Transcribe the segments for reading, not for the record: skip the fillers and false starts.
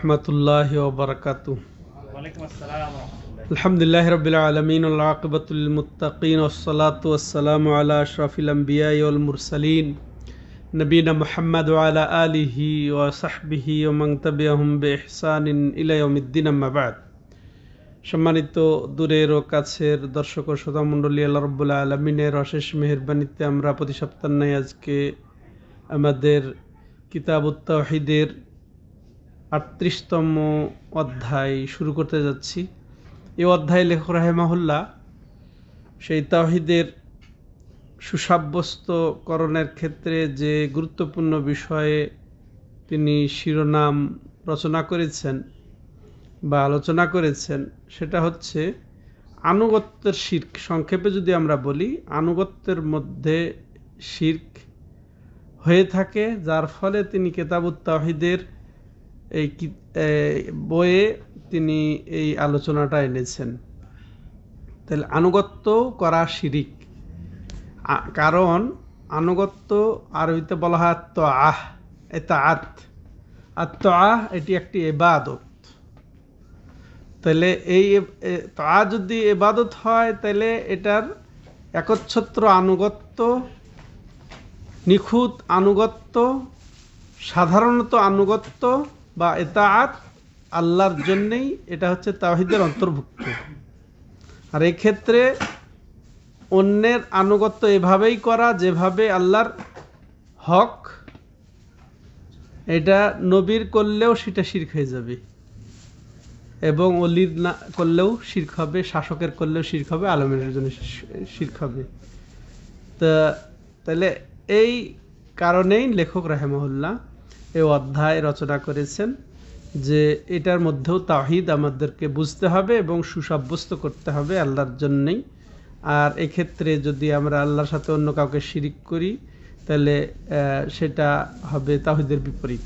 রহমতুল্লাহি ওয়া বারাকাতুহু। ওয়ালাইকুম আসসালাম ওয়া রাহমাতুল্লাহ। আলহামদুলিল্লাহি রাব্বিল আলামিন ওয়াল আকিবাতুল লিল মুত্তাকিন ওয়াসসালাতু ওয়াসসালামু আলা আশরাফিল আমবিয়াই ওয়াল মুরসালিন নবিয়িনা মুহাম্মদ ওয়া আলা আলিহি ওয়া সাহবিহি ওয়া মান তাবিআহুম বিইহসানিন ইলা ইয়াউমিদ্দিন, আম্মা বা'দ। সম্মানিত দূরের ও কাছের দর্শক ও শ্রোতা মণ্ডলী, আল্লাহ রাব্বুল আলামিনের অশেষ মেহেরবানিতে আমরা প্রতি সপ্তাহে আজকে আমাদের কিতাবুত তাওহীদের ৩৮তম অধ্যায় শুরু করতে যাচ্ছি। এই অধ্যায় লেখক রাহিমাহুল্লাহ সেই তাওহীদের সুসাব্যস্তকরণের ক্ষেত্রে যে গুরুত্বপূর্ণ বিষয়ে তিনি শিরোনাম রচনা করেছেন বা আলোচনা করেছেন, সেটা হচ্ছে আনুগত্যের শিরক। সংক্ষেপে যদি আমরা বলি, আনুগত্যের মধ্যে শিরক হয়ে থাকে, যার ফলে তিনি কিতাবুত তাওহীদের এই বইয়ে তিনি এই আলোচনাটা এনেছেন। তাহলে আনুগত্য করা শিরিক, কারণ আনুগত্য আরবিতে বলা হয় তাআহ, ইতাআত। আর তাআহ এটি একটি ইবাদত। তাহলে এই তাআহ যদি ইবাদত হয়, তাহলে এটার একচ্ছত্র আনুগত্য, নিখুঁত আনুগত্য, সাধারণত আনুগত্য বা ইতাআত আল্লাহর জন্যেই, এটা হচ্ছে তাওহীদের অন্তর্ভুক্ত। আর এই ক্ষেত্রে অন্যের আনুগত্য এভাবেই করা যেভাবে আল্লাহর হক, এটা নবীর করলেও সেটা শিরক হয়ে যাবে, এবং ওলির না করলেও শিরক হবে, শাসকের করলেও শিরক হবে, আলেমের জন্য শিরক হবে। তাহলে এই কারণেই লেখক রাহিমাহুল্লাহ এই অধ্যায় রচনা করেছেন যে এটার মধ্যেও তাওহীদ আমাদেরকে বুঝতে হবে এবং সুসাব্যস্ত করতে হবে আল্লাহর জন্যই। আর এক্ষেত্রে যদি আমরা আল্লাহর সাথে অন্য কাউকে শিরিক করি, তাহলে সেটা হবে তাওহীদের বিপরীত।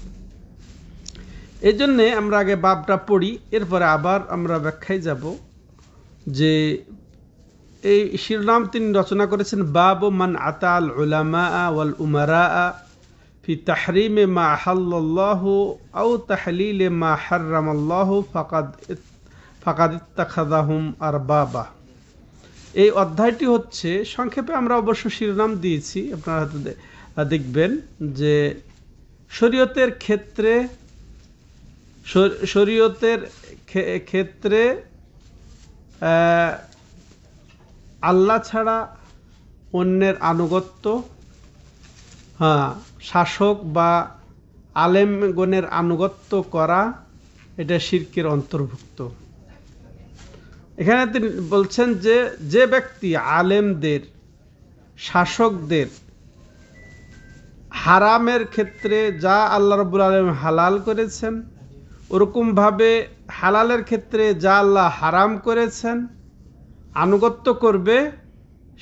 এই জন্যে আমরা আগে বাবটা পড়ি, এরপরে আবার আমরা ব্যাখ্যায় যাব। যে এই শিরোনাম তিনি রচনা করেছেন বাবু মান আতাল উলামা ওয়াল উমারা ফি তাহরিমে মা আহাল্লাল্লাহু আও তাহলিলে মা হাররামাল্লাহু ফাকাদ ইত্তাখাযাহুম আরবাবা। এই অধ্যায়টি হচ্ছে, সংক্ষেপে আমরা অবশ্য শিরোনাম দিয়েছি, আপনারা হয়তো দেখবেন যে শরীয়তের ক্ষেত্রে আল্লাহ ছাড়া অন্যের আনুগত্য, শাসক বা আলেমগণের আনুগত্য করা, এটা শিরকের অন্তর্ভুক্ত। এখানে তিনি বলছেন যে যে ব্যক্তি আলেমদের, শাসকদের হারামের ক্ষেত্রে যা আল্লাহ রাব্বুল আলামিন হালাল করেছেন, ওরকমভাবে হালালের ক্ষেত্রে যা আল্লাহ হারাম করেছেন আনুগত্য করবে,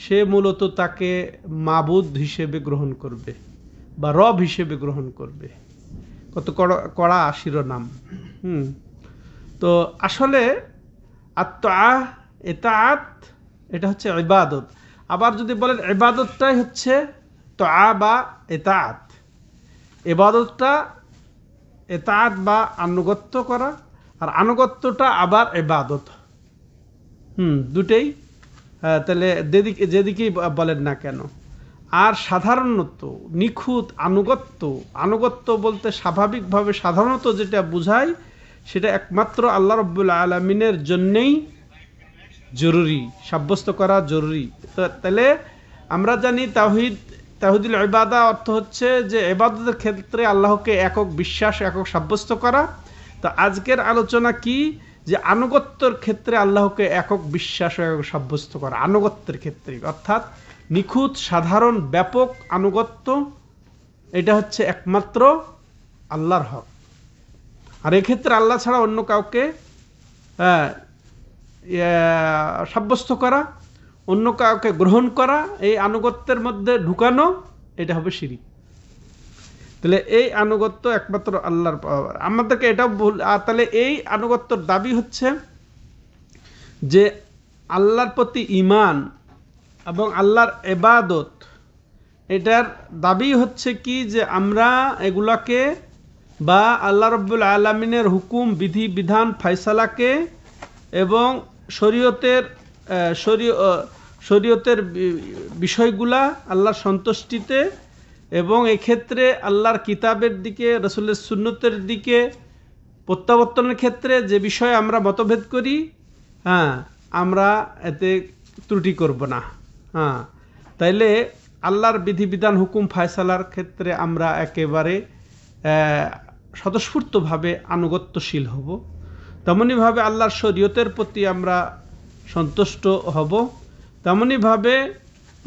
সে মূলত তাকে মাবুদ হিসেবে গ্রহণ করবে বা রব হিসেবে গ্রহণ করবে। কত কড়া শিরোনাম। তো আসলে আত-তাআহ, ইতাআত, এটা হচ্ছে ইবাদত। আবার যদি বলেন ইবাদতটাই হচ্ছে তাআহ বা ইতাআত। ইবাদতটা ইতাআত বা আনুগত্য করা, আর আনুগত্যটা আবার ইবাদত। দুটেই, তাহলে যেদিকেই বলেন না কেন। আর সাধারণত নিখুঁত আনুগত্য বলতে স্বাভাবিকভাবে সাধারণত যেটা বোঝায়, সেটা একমাত্র আল্লাহ রাব্বুল আলামিনের জন্যেই জরুরি, সাব্যস্ত করা জরুরি। তাহলে আমরা জানি তাওহীদুল ইবাদা অর্থ হচ্ছে যে ইবাদতের ক্ষেত্রে আল্লাহকে একক বিশ্বাস, একক সাব্যস্ত করা। তো আজকের আলোচনা কি, যে আনুগত্যের ক্ষেত্রে আল্লাহকে একক বিশ্বাস, একক সাব্যস্ত করা। আনুগত্যের ক্ষেত্রে অর্থাৎ নিখুঁত, সাধারণ, ব্যাপক আনুগত্য, এটা হচ্ছে একমাত্র আল্লাহর হক। আর এক্ষেত্রে আল্লাহ ছাড়া অন্য কাউকে সাব্যস্ত করা, অন্য কাউকে গ্রহণ করা, এই আনুগত্যের মধ্যে ঢুকানো, এটা হবে শিরক। তাহলে এই আনুগত্য একমাত্র আল্লাহর। আমাদেরকে এটাও তাহলে এই আনুগত্যর দাবি হচ্ছে যে আল্লাহর প্রতি ঈমান এবং আল্লাহর ইবাদত, এটার দাবি হচ্ছে কি, যে আমরা এগুলাকে বা আল্লাহ রাব্বুল আলামিনের হুকুম বিধি বিধান ফয়সালাকে এবং শরীয়তের বিষয়গুলা আল্লাহর সন্তুষ্টিতে এবং এক্ষেত্রে আল্লাহর কিতাবের দিকে রাসূলের সুন্নতের দিকে প্রত্যাবর্তনের ক্ষেত্রে যে বিষয়ে আমরা মতভেদ করি, আমরা এতে ত্রুটি করব না। তাইলে আল্লাহর বিধিবিধান হুকুম ফয়সালার ক্ষেত্রে আমরা একেবারে স্বতঃস্ফূর্তভাবে আনুগত্যশীল হব। তেমনিভাবে আল্লাহর শরীয়তের প্রতি আমরা সন্তুষ্ট হব। তেমনিভাবে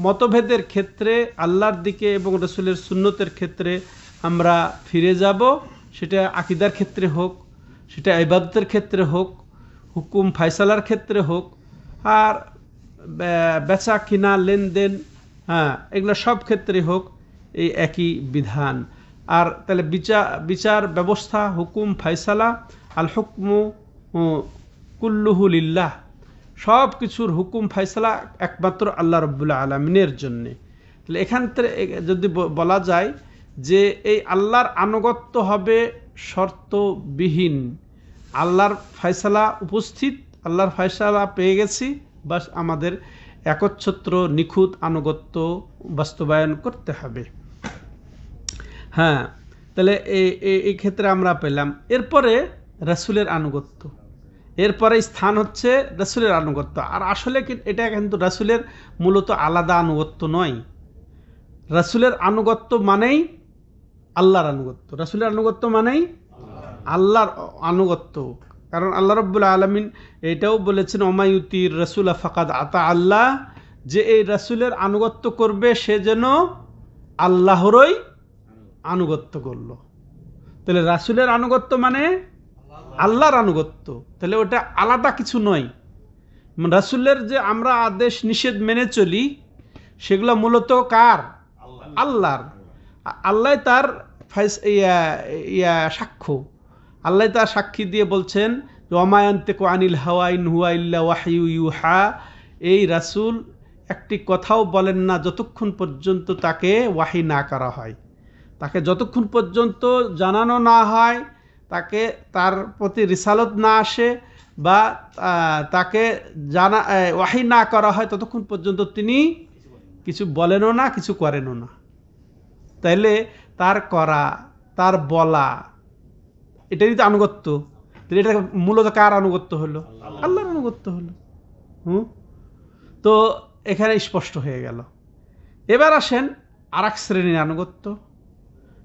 মতভেদের ক্ষেত্রে আল্লাহর দিকে এবং রাসূলের সুন্নতের ক্ষেত্রে আমরা ফিরে যাব, সেটা আকীদার ক্ষেত্রে হোক, সেটা ইবাদতের ক্ষেত্রে হোক, হুকুম ফয়সালার ক্ষেত্রে হোক, আর বেচা কিনা লেনদেন, এগুলো সব ক্ষেত্রে হোক এই একই বিধান। আর তাহলে বিচার ব্যবস্থা, হুকুম ফয়সালা, আল হুকমু কুল্লুহু লিল্লাহ, সব কিছুর হুকুম ফয়সালা একমাত্র আল্লাহ রাব্বুল আলামিনের জন্যে। তাহলে এখান থেকে যদি বলা যায় যে এই আল্লাহর আনুগত্য হবে শর্তবিহীন। আল্লাহর ফয়সালা উপস্থিত, আল্লাহর ফয়সালা পেয়ে গেছি, বাস আমাদের একচ্ছত্র নিখুঁত আনুগত্য বাস্তবায়ন করতে হবে। তাহলে এই ক্ষেত্রে আমরা পেলাম। এরপরে রাসূলের আনুগত্য, এরপরে স্থান হচ্ছে রাসূলের আনুগত্য। আর আসলে এটা কিন্তু রাসূলের মূলত আলাদা আনুগত্য নয়। রাসূলের আনুগত্য মানেই আল্লাহর আনুগত্য, রাসূলের আনুগত্য মানেই আল্লাহর আনুগত্য। কারণ আল্লাহ রাব্বুল আলামিন এটাও বলেছেন, ওমায়ুতির রাসূলা ফাকাদ আতা আল্লাহ, যে এই রাসূলের আনুগত্য করবে সে যেন আল্লাহরই আনুগত্য করলো। তাহলে রাসূলের আনুগত্য মানে আল্লাহর আনুগত্য, তাহলে ওটা আলাদা কিছু নয়। রাসূলের যে আমরা আদেশ নিষেধ মেনে চলি সেগুলো মূলত কার? আল্লাহর। আল্লাহ তার সাক্ষ্য, আল্লাহ তার সাক্ষী দিয়ে বলছেন, ওয়া ইয়ানতিকু আনিল হাওয়া ইন হুয়া ইল্লা ওয়াহয়ু ইউহা, এই রাসূল একটি কথাও বলেন না যতক্ষণ পর্যন্ত তাকে ওয়াহি না করা হয়, তাকে যতক্ষণ পর্যন্ত জানানো না হয়, তাকে তার প্রতি রিসালত না আসে বা তাকে ওয়াহি না করা হয়, ততক্ষণ পর্যন্ত তিনি কিছু বলেনও না, কিছু করেনও না। তাইলে তার করা, তার বলা, এটাই তো আনুগত্য। এটা মূলত কার আনুগত্য হলো? আল্লাহর আনুগত্য হলো। তো এখানে স্পষ্ট হয়ে গেল। এবার আসেন আরেক শ্রেণীর আনুগত্য,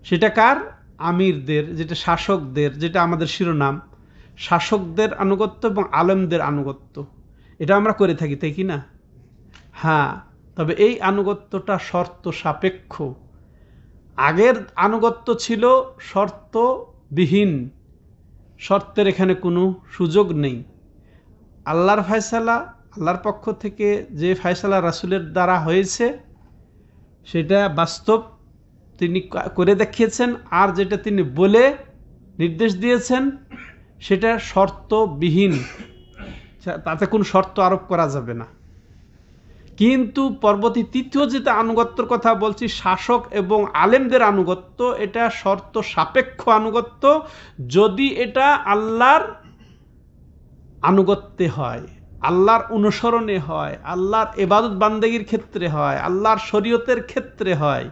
সেটা কার? আমিরদের, যেটা শাসকদের, যেটা আমাদের শিরোনাম, শাসকদের আনুগত্য এবং আলেমদের আনুগত্য। এটা আমরা করে থাকি, তাই কি না? তবে এই আনুগত্যটা শর্ত সাপেক্ষ। আগের আনুগত্য ছিল শর্তবিহীন, শর্তের এখানে কোনো সুযোগ নেই। আল্লাহর ফয়সালা, আল্লাহর পক্ষ থেকে যে ফয়সালা রাসূলের দ্বারা হয়েছে সেটা বাস্তব, তিনি করে দেখিয়েছেন। আর যেটা তিনি বলে নির্দেশ দিয়েছেন সেটা শর্তবিহীন, তাতে কোনো শর্ত আরোপ করা যাবে না। কিন্তু পরবর্তী তৃতীয় যেটা আনুগত্যের কথা বলছি, শাসক এবং আলেমদের আনুগত্য, এটা শর্ত সাপেক্ষ আনুগত্য। যদি এটা আল্লাহর আনুগত্যে হয়, আল্লাহর অনুসরণে হয়, আল্লাহর ইবাদত বান্দেগীর ক্ষেত্রে হয়, আল্লাহর শরীয়তের ক্ষেত্রে হয়,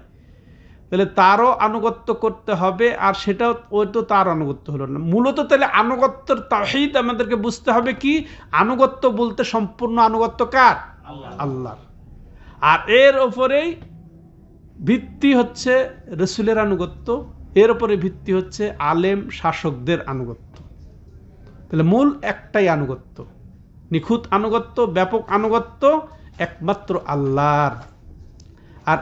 তাহলে তারও আনুগত্য করতে হবে। আর সেটাও ওই তো তার আনুগত্য হলো না মূলত। তাহলে আনুগত্যের তাওহীদ আমাদেরকে বুঝতে হবে কি? আনুগত্য বলতে সম্পূর্ণ আনুগত্য কার? আল্লাহর। আর এর ওপরেই ভিত্তি হচ্ছে রাসূলের আনুগত্য, এর ওপরে ভিত্তি হচ্ছে আলেম শাসকদের আনুগত্য। তাহলে মূল একটাই আনুগত্য, নিখুঁত আনুগত্য, ব্যাপক আনুগত্য একমাত্র আল্লাহর। আর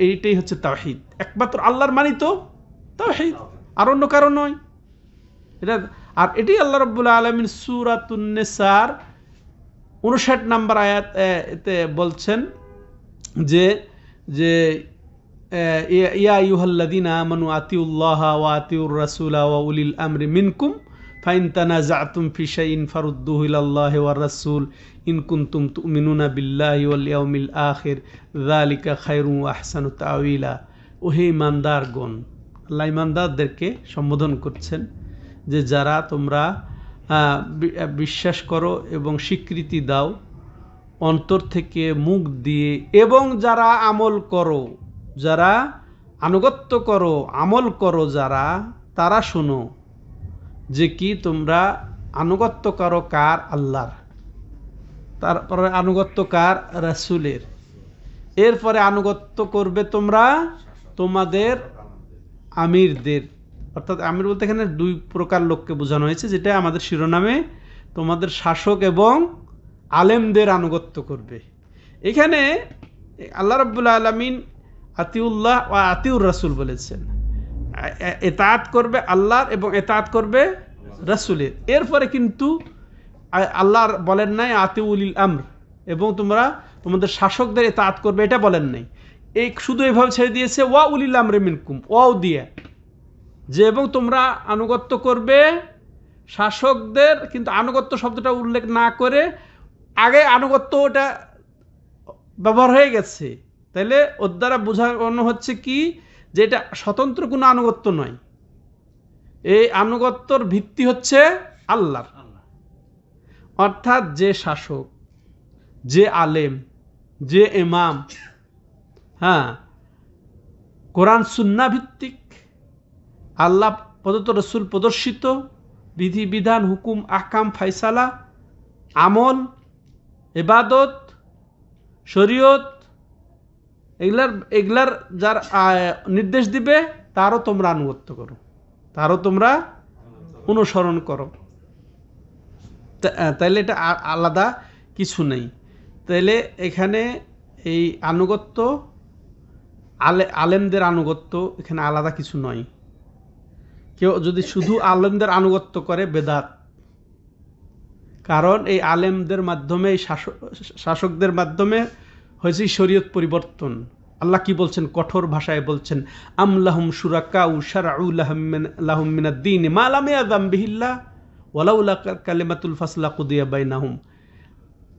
এইটাই হচ্ছে তাওহীদ, একমাত্র আল্লাহর মানি তো তাওহীদ, আর অন্য কারো নয় এটা। আর এটাই আল্লাহ রাব্বুল আলামিন সূরাতুন নিসার 59 নম্বর আয়াতে বলছেন যে ইয়া আইয়ুহাল্লাযীনা আমানু আতিউল্লাহা ওয়া আতিউর রাসূলা ওয়া উলিল আমরি মিনকুম ফাইন তানাযাতুম ফি শাইইন ফারুদ্দুহু ইলাল্লাহি ওয়ার রাসূল ইন কুনতুম তুমিনুনা বিল্লাহি ওয়াল ইয়াউমিল আখির যালিকা খায়রুন ওয়া আহসানু তাওয়িলা। ওহে ঈমানদারগণ, আল্লাহ ইমানদারদেরকে সম্বোধন করছেন যে যারা তোমরা বিশ্বাস করো এবং স্বীকৃতি দাও অন্তর থেকে মুখ দিয়ে, এবং যারা আমল করো, যারা আনুগত্য করো, আমল করো যারা, তারা শোনো যে কি তোমরা আনুগত্য করো কার? আল্লাহর। তারপরে আনুগত্য কার? রাসূলের। এরপরে আনুগত্য করবে তোমরা তোমাদের আমিরদের। অর্থাৎ আমির বলতে এখানে দুই প্রকার লোককে বোঝানো হয়েছে, যেটা আমাদের শিরোনামে, তোমাদের শাসক এবং আলেমদের আনুগত্য করবে। এখানে আল্লাহ রাব্বুল আলামিন আতিউল্লাহ ওয়া আতিউর রাসূল বলেছেন, ইতাআত করবে আল্লাহর এবং ইতাআত করবে রাসূলের। এরপরে কিন্তু আল্লাহর বলেন নাই আতিউলিল আমর, এবং তোমরা তোমাদের শাসকদের ইতাআত করবে, এটা বলেন নাই। এই শুধু এইভাবে ছেড়ে দিয়েছে ওয়া উলিল আমরি মিনকুম, ওয়াও দিয়ে, যে এবং তোমরা আনুগত্য করবে শাসকদের, কিন্তু আনুগত্য শব্দটা উল্লেখ না করে আগে আনুগত্য ওটা ব্যবহার হয়ে গেছে। তাইলে ওর দ্বারা বোঝানো হচ্ছে কি, যে এটা স্বতন্ত্র কোনো আনুগত্য নয়, এই আনুগত্যর ভিত্তি হচ্ছে আল্লাহর। অর্থাৎ যে শাসক, যে আলেম, যে ইমাম, হ্যাঁ, কোরআন সুন্নাহ ভিত্তিক, আল্লাহ প্রদত্ত, রসুল প্রদর্শিত বিধি বিধান, হুকুম, আহকাম, ফায়সালা, আমল, ইবাদত, শরীয়ত, এগুলার যার নির্দেশ দিবে তারও তোমরা আনুগত্য করো, তারও তোমরা অনুসরণ করো। তাইলে এটা আলাদা কিছু নেই। তাইলে এখানে এই আনুগত্য, আলেমদের আনুগত্য এখানে আলাদা কিছু নয়। কেউ যদি শুধু আলেমদের আনুগত্য করে বেদাত, কারণ এই আলেমদের মাধ্যমে, এই শাসকদের মাধ্যমে হয়েছে শরীয়ত পরিবর্তন। আল্লাহ কি বলছেন? কঠোর ভাষায় বলছেন, আম লাহুম শুরাকাউ শারউ লাহুম মিনাদ-দীন মা লাম ইয়াযাম বিহিল্লাহ ওয়ালাউলা কালিমাতুল ফাসলা কুদিয়া বাইনাহুম।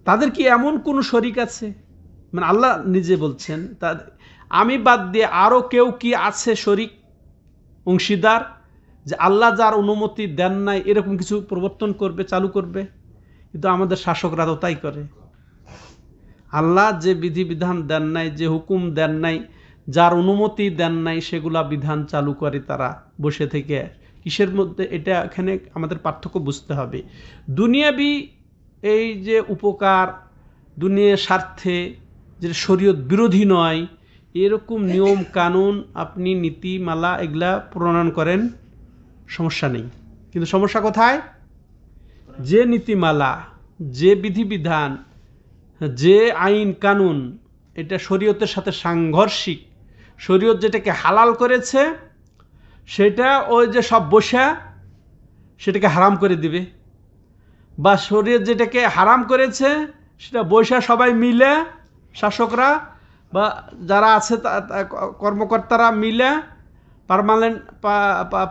তাদের কি এমন কোন শরীক আছে? মানে আল্লাহ নিজে বলছেন, আমি বাদ দিয়ে আরো কেউ কি আছে শরীক, অংশীদার, যে আল্লাহ যার অনুমতি দেন নাই এরকম কিছু প্রবর্তন করবে, চালু করবে? কিন্তু আমাদের শাসকরা তো তাই করে। আল্লাহ যে বিধিবিধান দেন নাই, যে হুকুম দেন নাই, যার অনুমতি দেন নাই, সেগুলা বিধান চালু করে তারা বসে থেকে। কিসের মধ্যে? এটা এখানে আমাদের পার্থক্য বুঝতে হবে। দুনিয়াবি এই যে উপকার, দুনিয়ার স্বার্থে, যে শরীয়ত বিরোধী নয় এরকম নিয়ম কানুন, আপনি নীতিমালা এগুলা প্রণয়ন করেন, সমস্যা নেই। কিন্তু সমস্যা কোথায়? যে নীতিমালা, যে বিধিবিধান, যে আইন কানুন এটা শরীয়তের সাথে সাংঘর্ষিক, শরীয়ত যেটাকে হালাল করেছে সেটা ওই যে সব বসা সেটাকে হারাম করে দিবে, বা শরীয়ত যেটাকে হারাম করেছে সেটা বৈশা সবাই মিলে, শাসকরা বা যারা আছে কর্মকর্তারা মিলে,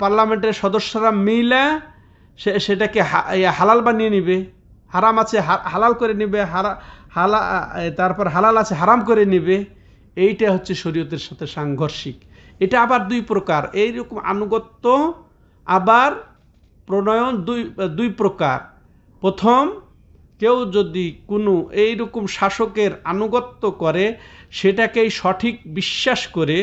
পার্লামেন্টের সদস্যরা মিলে সেটাকে হালাল বানিয়ে নিবে, হারাম আছে হালাল করে নিবে, তারপর হালাল আছে হারাম করে নিবে। এইটা হচ্ছে শরীয়তের সাথে সাংঘর্ষিক। এটা আবার দুই প্রকার। এইরকম আনুগত্য আবার প্রণয়ন দুই প্রকার। প্রথম, কেউ যদি কোনো এইরকম শাসকের আনুগত্য করে, সেটাকেই সঠিক বিশ্বাস করে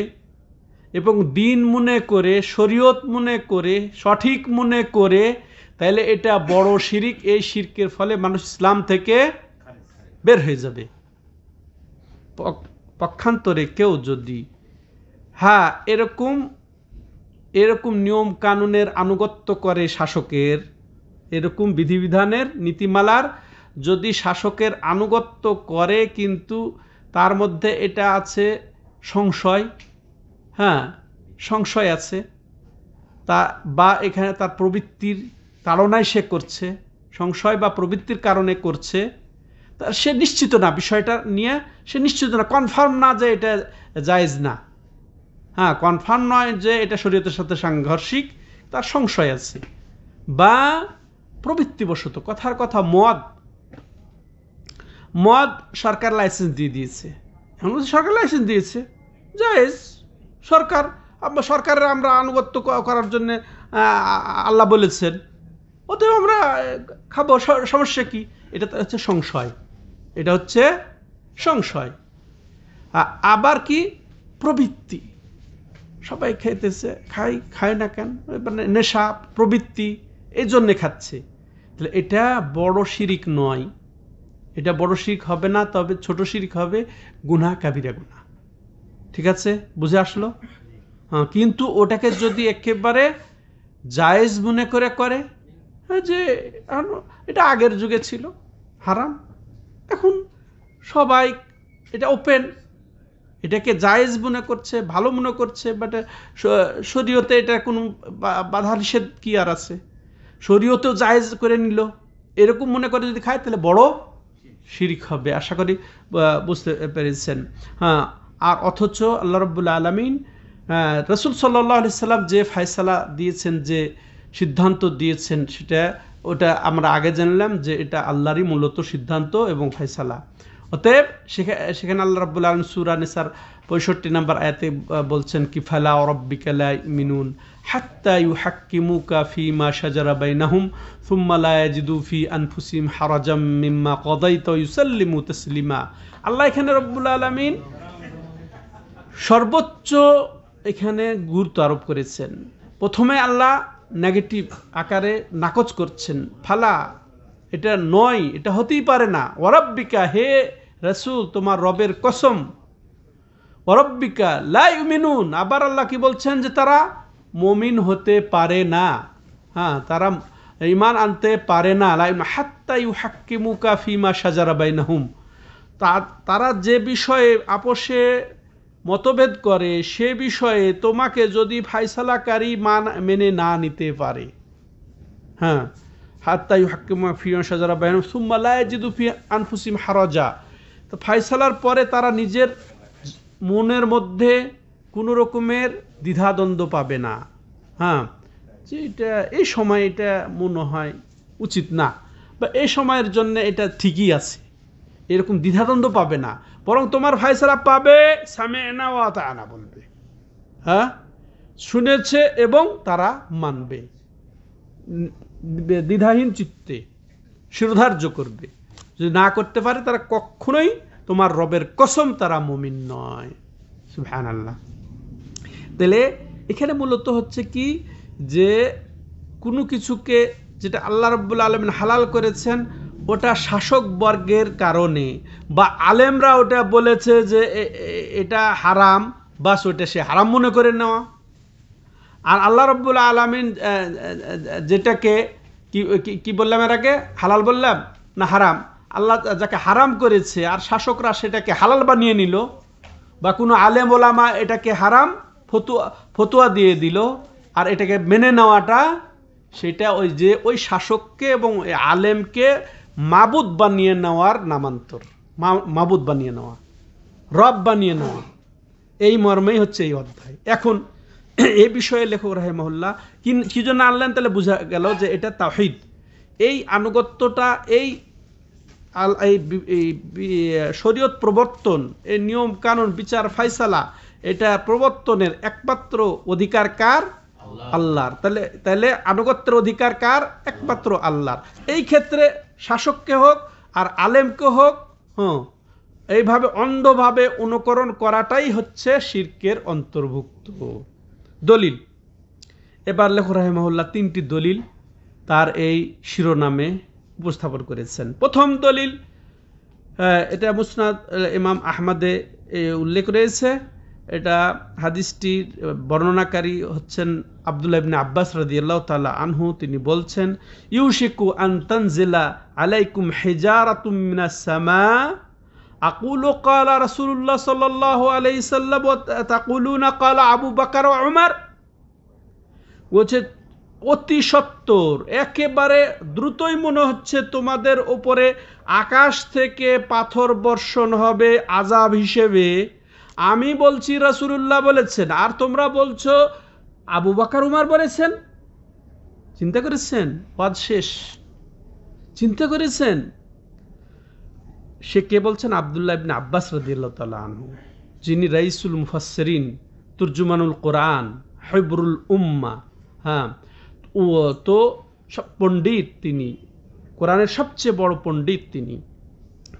এবং দিন মনে করে, শরীয়ত মনে করে, সঠিক মনে করে, তাহলে এটা বড় শিরক। এই শিরকের ফলে মানুষ ইসলাম থেকে বের হয়ে যাবে। পক্ষান্তরে কেউ যদি এরকম নিয়ম কানুনের আনুগত্য করে, শাসকের এরকম বিধিবিধানের, নীতিমালার যদি শাসকের আনুগত্য করে, কিন্তু তার মধ্যে এটা আছে সংশয়, সংশয় আছে, তা বা এখানে তার প্রবৃত্তির তাড়নায় সে করছে, সংশয় বা প্রবৃত্তির কারণে করছে, তা সে নিশ্চিত না, বিষয়টা নিয়ে সে নিশ্চিত না, কনফার্ম না যে এটা জায়েজ না, কনফার্ম নয় যে এটা শরীয়তের সাথে সাংঘর্ষিক, তার সংশয় আছে, বা প্রবৃত্তিবশত, কথার কথা মদ সরকার লাইসেন্স দিয়ে দিয়েছে, সরকার লাইসেন্স দিয়েছে, জায়েজ, সরকার সরকারের আমরা আনুগত্য করার জন্য আল্লাহ বলেছেন, অতএব আমরা খাবো, সমস্যা কি? এটা হচ্ছে সংশয়, এটা হচ্ছে সংশয়। আবার কি প্রবৃত্তি, সবাই খাইতেছে, খায় না কেন, মানে নেশা প্রবৃত্তি, এই জন্যে খাচ্ছে। তাহলে এটা বড় শিরিক নয়, এটা বড় শিরিক হবে না, তবে ছোট শিরিক হবে, গুনাহ কাবিরা গুনাহ। ঠিক আছে, বুঝে আসলো? হ্যাঁ, কিন্তু ওটাকে যদি একেবারে জায়েজ মনে করে, যে এটা আগের যুগে ছিল হারাম, এখন সবাই এটা ওপেন, এটাকে জায়েজ মনে করছে, ভালো মনে করছে, বাট শরীয়তে এটা কোনো বাধা নিষেধ কি আর আছে, শরীয়তেও জায়েজ করে নিল, এরকম মনে করে যদি খায় তাহলে বড় শিরিক হবে। আশা করি বুঝতে পেরেছেন। হ্যাঁ, আর অথচ আল্লাহ রাব্বুল আলামিন রাসূল সাল্লাল্লাহু আলাইহি সাল্লাম যে ফয়সালা দিয়েছেন, যে সিদ্ধান্ত দিয়েছেন, ওটা আমরা আগে জানলাম যে এটা আল্লাহরই মূলত সিদ্ধান্ত এবং ফয়সালা। অতএব সেখানে আল্লাহ রাব্বুল আলামিন সূরা নিসার 65 নম্বর আয়াতে বলছেন কি, ফালা রাব্বিকা লা ইউমিনুন হাত্তা ইউহাক্কিমুকা ফীমা শাজারা বাইনাহুম সুম্মা লা ইয়াজিদু ফি আনফুসিহিম হারাজাম মিম্মা কাদাইতা ওয়া ইউসাল্লিমু তাসলিমা। আল্লাহ এখানে রাব্বুল আলামিন সর্বোচ্চ এখানে গুরুত্ব আরোপ করেছেন। প্রথমে আল্লাহ নেগেটিভ আকারে নাকচ করছেন, ফালা, এটা নয়, এটা হতেই পারে না, ওয়ারাব্বিকা, হে রাসূল তোমার রবের কসম, ওয়ারাব্বিকা লা ইউমিনুন, আবার আল্লাহ কি বলছেন যে তারা মুমিন হতে পারে না, হ্যাঁ, তারা ঈমান আনতে পারে না, লা হাত্তা ইউহাক্কিমুকা ফীমা শাজারা বাইনাহুম, তারা যে বিষয়ে আপোষে মতভেদ করে সে বিষয়ে তোমাকে যদি ফায়সালাকারী মেনে না নিতে পারে, হ্যাঁ, হাত্তা ইউহাক্কিমুকা ফীমা শাজারা বাইনাহুম সুম্মা লা ইয়াজিদু ফি আনফুসিহিম হারাজা, তো ফায়সালার পরে তারা নিজের মনের মধ্যে কোনো রকমের দ্বিধাদ্বন্দ্ব পাবে না, হ্যাঁ, যে এটা এই সময় এটা মনে হয় উচিত না, বা এই সময়ের জন্য এটা ঠিকই আছে, এরকম দ্বিধাদ্বন্দ্ব পাবে না, বরং তোমার ফায়সালা পাবে সামি'না ওয়া আতা'না বলবে, হ্যাঁ, শুনেছে এবং তারা মানবে, দ্বিধাহীন চিত্তে শিরোধার্য করবে। যদি না করতে পারে তারা কখনোই তোমার রবের কসম তারা মুমিন নয়। সুবহানাল্লাহ। তাহলে এখানে মূলত হচ্ছে কি, যে কোনো কিছুকে যেটা আল্লাহ রাব্বুল আলামিন হালাল করেছেন ওটা শাসক বর্গের কারণে বা আলেমরা ওটা বলেছে যে এটা হারাম, বাস ওটা সে হারাম মনে করে নেওয়া। আর আল্লাহ রাব্বুল আলামিন যেটাকে কি বললাম এর আগে, হালাল বললাম না হারাম, আল্লাহ যাকে হারাম করেছে আর শাসকরা সেটাকে হালাল বানিয়ে নিল, বা কোনো আলেম ওলামা এটাকে হারাম ফতোয়া দিয়ে দিল, আর এটাকে মেনে নেওয়াটা সেটা ওই শাসককে এবং ওই আলেমকে মাবুদ বানিয়ে নেওয়ার নামান্তর, মাবুদ বানিয়ে নেওয়া, রব বানিয়ে নেওয়া, এই মর্মেই হচ্ছে এই অধ্যায়। এখন এই বিষয়ে লেখক রাহিমাহুল্লাহ কি জন্য আনলেন, তাহলে বোঝা গেল যে এটা তাওহীদ, এই আনুগত্যটা, এই শরীয়ত প্রবর্তন, এই নিয়ম কানুন বিচার ফায়সালা, এটা প্রবর্তনের একমাত্র অধিকার কার? আল্লাহর। তাহলে আনুগত্যের অধিকার কার? একমাত্র আল্লাহর। এই ক্ষেত্রে শাসককে হোক আর আলেমকে হোক, এইভাবে অন্ধভাবে অনুকরণ করাটাই হচ্ছে শিরকের অন্তর্ভুক্ত। দলিল, এবার লেখক রাহিমাহুল্লাহ 3টি দলিল তার এই শিরোনামে উপস্থাপন করেছেন। প্রথম দলিল, এটা মুসনাদ ইমাম আহমদে উল্লেখ রয়েছে, এটা হাদিসটির বর্ণনাকারী হচ্ছেন আব্দুল্লাহ ইবনে আব্বাস রাদিয়াল্লাহু তাআলা আনহু। তিনি বলছেন, ইউশিকু আন তানজিলা আলাইকুম হিজারাতুম মিনাস সামা আকুলু ক্বালা রাসূলুল্লাহ সাল্লাল্লাহু আলাইহি সাল্লাম ওয়া তাকুলুনা ক্বালা আবু বকর ওয়া উমর। বলছে অতি সত্বর, একেবারে দ্রুতই মনে হচ্ছে তোমাদের উপরে আকাশ থেকে পাথর বর্ষণ হবে আযাব হিসেবে। আমি বলছি রাসূলুল্লাহ বলেছেন, আর তোমরা বলছো আবু বকর উমর বলেছেন। চিন্তা করেছেন? ওয়াজ শেষ। চিন্তা করেছেন? সে কে বলছেন? আব্দুল্লাহ ইবনে আব্বাস রাদিয়াল্লাহু তাআলা আনহু, যিনি রাইসুল মুফাসসিরিন, তুরজুমানুল কোরআন, হিবরুল উম্মা, হ্যাঁ, তো পণ্ডিত তিনি, কোরআনের সবচেয়ে বড় পণ্ডিত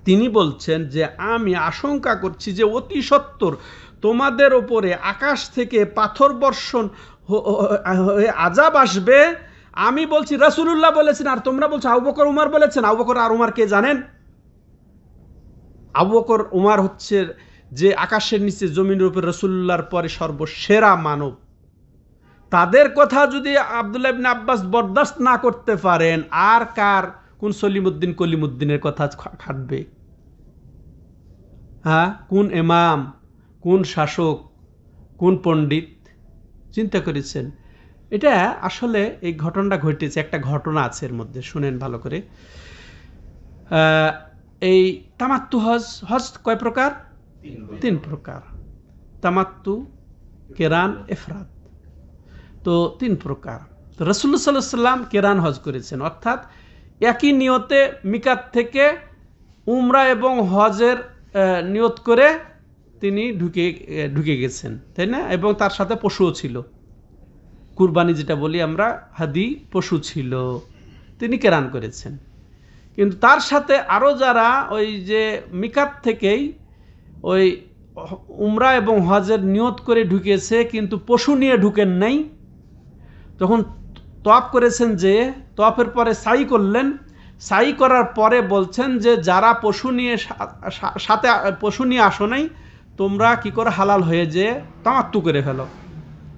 তিনি বলছেন যে আমি আশঙ্কা করছি যে অতি সত্বর তোমাদের ওপরে আকাশ থেকে পাথর বর্ষণ হয়ে আযাব আসবে। আমি বলছি রাসূলুল্লাহ বলেছেন, আর তোমরা বলছো আবু বকর উমর বলেছেন। আবু বকর আর উমর কে জানেন? আবু বকর উমর হচ্ছে যে আকাশের নিচে জমিনের উপর রাসূলুল্লাহর পরে সর্বসেরা মানব। তাদের কথা যদি আব্দুল্লাহ ইবনে আব্বাস বরদাস্ত না করতে পারেন, আর কার, কোন সলিমুদ্দিন কলিমুদ্দিনের কথা খাটবে? হ্যাঁ, কোন ইমাম, কোন শাসক, কোন পণ্ডিত? চিন্তা করেছেন? এটা আসলে এই ঘটনাটা ঘটেছে, একটা ঘটনা আছে এর মধ্যে, শুনেন ভালো করে। এই তামাত্তু হজ কয় প্রকার? 3 প্রকার। তামাত্তু, কেরান, ইফরাদ। তো 3 প্রকার। তো রাসূলুল্লাহ সাল্লাল্লাহু আলাইহি ওয়াসাল্লাম কেরান হজ করেছেন, অর্থাৎ একই নিয়তে মিকাত থেকে উমরা এবং হজের নিয়ত করে তিনি ঢুকে গেছেন, তাই না? এবং তার সাথে পশুও ছিল, কুরবানি যেটা বলি আমরা, হাদি পশু ছিল, তিনি কেরান করেছেন। কিন্তু তার সাথে আরও যারা ওই যে মিকাত থেকেই ওই উমরা এবং হজের নিয়ত করে ঢুকেছে কিন্তু পশু নিয়ে ঢুকেন নাই, তখন তওয়াফ করেছেন, যে তওয়াফের পরে সাই করলেন, সাই করার পরে বলছেন যে যারা পশু নিয়ে সাথে পশু নিয়ে আসো নাই, তোমরা কি করে হালাল হয়ে যে তামাত্তু করে ফেলো,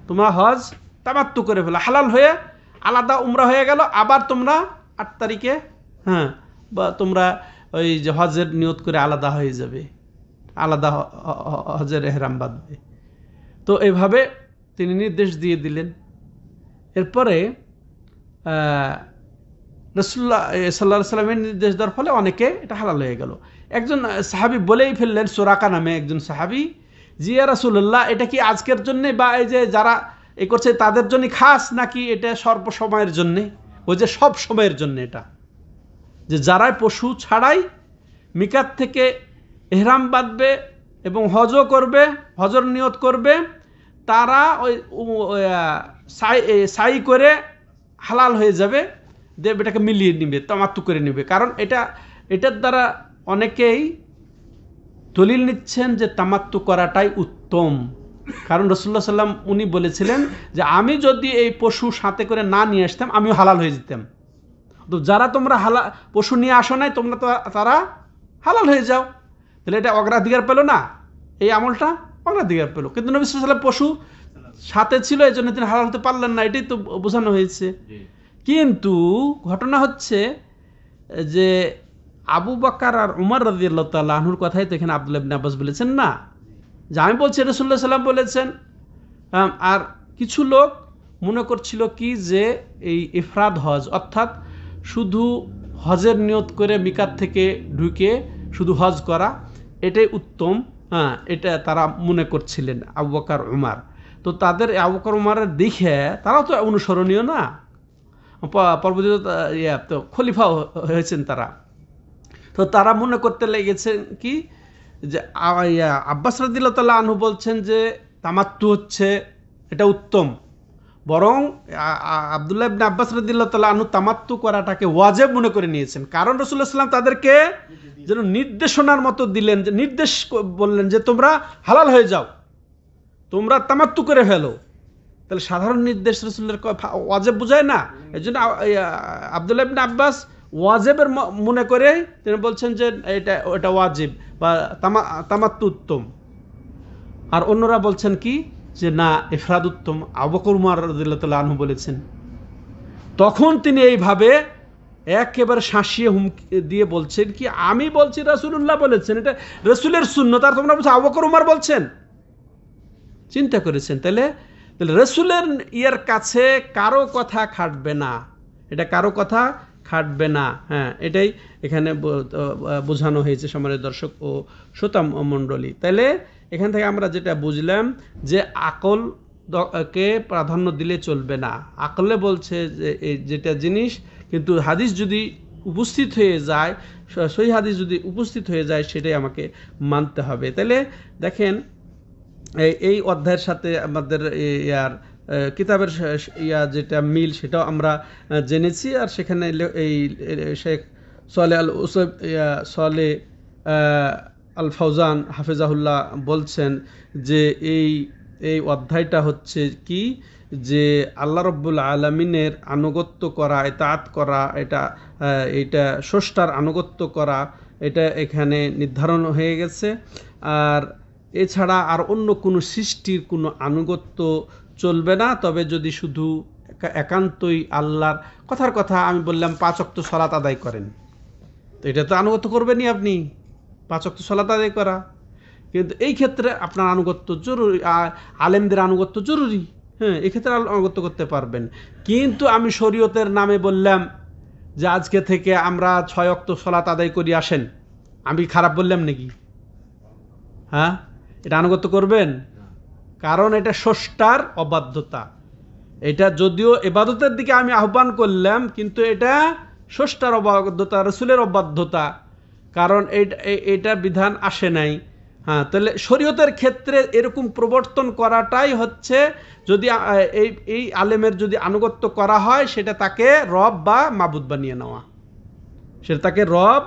তোমরা হজ তামাত্তু করে ফেলো, হালাল হয়ে আলাদা উমরা হয়ে গেল। আবার তোমরা 8 তারিখে, হ্যাঁ, বা তোমরা ওই যে হজের নিয়ত করে আলাদা হয়ে যাবে, আলাদা হজের এহরাম বাঁধবে। তো এভাবে তিনি নির্দেশ দিয়ে দিলেন। এরপরে রাসূলুল্লাহ সাল্লাল্লাহু আলাইহি ওয়াসাল্লামের নির্দেশ দেওয়ার ফলে অনেকে এটা হালাল হয়ে গেল। একজন সাহাবী বলেই ফেললেন, সুরাকা নামে একজন সাহাবী, জি ইয়া রাসূলুল্লাহ, এটা কি আজকের জন্য বা এই যে যারা এই করছে তাদের জন্য খাস, নাকি এটা সর্বসময়ের জন্যে? ওই যে সব সময়ের জন্য, এটা যে যারাই পশু ছাড়াই মিকাত থেকে এহরাম বাঁধবে এবং হজও করবে, হজর নিয়ত করবে, তারা ওই সাই করে হালাল হয়ে যাবে, দেব এটাকে মিলিয়ে নিবে, তামাত্তু করে নিবে। কারণ এটার দ্বারা অনেকেই দলিল নিচ্ছেন যে তামাত্তু করাটাই উত্তম। কারণ রাসূলুল্লাহ সাল্লাম উনি বলেছিলেন যে আমি যদি এই পশু সাথে করে না নিয়ে আসতাম, আমিও হালাল হয়ে যেতাম। তো যারা তোমরা পশু নিয়ে আসো নাই, তোমরা তো তারা হালাল হয়ে যাও। তাহলে এটা অগ্রাধিকার পেল না, এই আমলটা অগ্রাধিকার পেল। কিন্তু নবী সাল্লাল্লাহু আলাইহি ওয়াসাল্লাম পশু সাথে ছিল, এই জন্য তিনি হালাল হতে পারলেন না, এটাই তো বোঝানো হয়েছে। কিন্তু ঘটনা হচ্ছে যে আবু বকর আর উমর রাদিয়াল্লাহু তাআলা আনহুর কথাই তো এখানে আব্দুল্লাহ ইবনে আব্বাস বলেছেন না, যে আমি বলছি রাসূলুল্লাহ সাল্লাম বলেছেন। আর কিছু লোক মনে করছিল কি যে এই ইফরাদ হজ, অর্থাৎ শুধু হজের নিয়ত করে মিকাত থেকে ঢুকে শুধু হজ করা, এটাই উত্তম। হ্যাঁ, এটা তারা মনে করছিলেন, আবু বকর উমর। তো তাদের আবু বকর উমরের দেখে তারাও তো অনুসরণীয় না, পরবর্তীতে তো খলিফা হয়েছেন তারা। তো তারা মনে করতে লেগেছেন কি যে আব্বাস রাদিয়াল্লাহু তাআলা আনহু বলছেন যে তামাত্তু হচ্ছে এটা উত্তম, বরং আব্দুল্লাহ ইবনে আব্বাস রাদিয়াল্লাহু তাআলা আনহু তামাত্তু করাটাকে ওয়াজিব মনে করে নিয়েছেন। কারণ রাসূলুল্লাহ সাল্লাল্লাহু আলাইহি ওয়াসাল্লাম তাদেরকে যেন নির্দেশনার মতো দিলেন, যে নির্দেশ বললেন যে তোমরা হালাল হয়ে যাও, তোমরা তামাত্তু করে ফেলো। তাহলে সাধারণ নির্দেশ রাসূলের ওয়াজিব বোঝায় না। এই জন্য আব্দুল্লাহ ইবনে আব্বাস ওয়াজিবের মনে করে তিনি বলছেন যে এটা ওয়াজিব বা তামাত্তু উত্তম। আর অন্যরা বলছেন কি যে না, ইফরাদ উত্তম, আবু বকর উমর রাদিয়াল্লাহু তাআলা আনহু বলেছেন। তখন তিনি এইভাবে একেবারে শাসিয়ে হুমকি দিয়ে বলছেন কি, আমি বলছি রাসূলুল্লাহ বলেছেন, এটা রাসূলের সুন্নাত, আর তোমরা বলছো আবু বকর উমর বলছেন। চিন্তা করেছেন? তাহলে রাসূলের ইয়ার কাছে কারো কথা খাটবে না, এটা কারো কথা খাটবে না। হ্যাঁ, এটাই এখানে বোঝানো হয়েছে সম্মানিত দর্শক ও শ্রোতা মণ্ডলী। তাহলে এখান থেকে আমরা যেটা বুঝলাম যে আকলকে প্রাধান্য দিলে চলবে না। আকলে বলছে যে যেটা জিনিস, কিন্তু হাদিস যদি উপস্থিত হয়ে যায়, সহি হাদিস যদি উপস্থিত হয়ে যায়, সেটাই আমাকে মানতে হবে। তাহলে দেখেন এই অধ্যায়ের সাথে আমাদের ইয়ার কিতাবের যেটা মিল সেটাও আমরা জেনেছি। আর সেখানে এই শেখ সোয়ালে আল উসব সোয়ালে আল ফাউজান হাফিজাহুল্লাহ বলছেন যে এই অধ্যায়টা হচ্ছে কি, যে আল্লাহ রব্বুল আলমিনের আনুগত্য করা, ইতাআত করা, এটা স্রষ্টার আনুগত্য করা, এটা এখানে নির্ধারণ হয়ে গেছে। আর এছাড়া আর অন্য কোনো সৃষ্টির কোনো আনুগত্য চলবে না। তবে যদি শুধু একান্তই আল্লাহর কথার কথা আমি বললাম 5 ওয়াক্ত সালাত আদায় করেন, তো এটা তো আনুগত্য করবেনই আপনি, 5 ওয়াক্ত সালাত আদায় করা। কিন্তু এই ক্ষেত্রে আপনার আনুগত্য জরুরি, আলেমদের আনুগত্য জরুরি। হ্যাঁ, এক্ষেত্রে আনুগত্য করতে পারবেন। কিন্তু আমি শরীয়তের নামে বললাম যে আজকে থেকে আমরা 6 ওয়াক্ত সালাত আদায় করি আসেন, আমি খারাপ বললাম নাকি? হ্যাঁ, এটা আনুগত্য করবেন? কারণ এটা স্রষ্টার অবাধ্যতা। এটা যদিও ইবাদতের দিকে আমি আহ্বান করলাম, কিন্তু এটা স্রষ্টার অবাধ্যতা, রাসূলের অবাধ্যতা। কারণ এটা বিধান আসে নাই। হ্যাঁ, তাহলে শরীয়তের ক্ষেত্রে এরকম প্রবর্তন করাটাই হচ্ছে, যদি এই আলেমের যদি আনুগত্য করা হয়, সেটা তাকে রব বা মাবুদ বানিয়ে নেওয়া, সেটা তাকে রব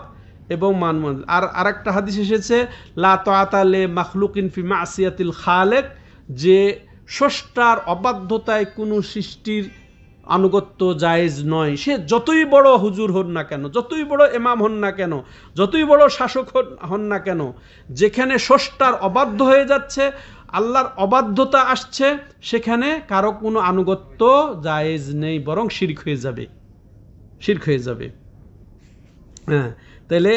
এবং মানমন। আর আরেকটা হাদিস এসেছে, লা তাআতা লি মাখলুকিন ফি মাসিয়াতিল খালিক, যে স্রষ্টার অবাধ্যতায় কোনো সৃষ্টির আনুগত্য জায়েজ নয়। সে যতই বড় হুজুর হন না কেন, যতই বড় ইমাম হন না কেন, যতই বড় শাসক হন না কেন, যেখানে স্রষ্টার অবাধ্য হয়ে যাচ্ছে, আল্লাহর অবাধ্যতা আসছে, সেখানে কারো কোনো আনুগত্য জায়েজ নেই, বরং শিরক হয়ে যাবে, শিরক হয়ে যাবে। হ্যাঁ, তাহলে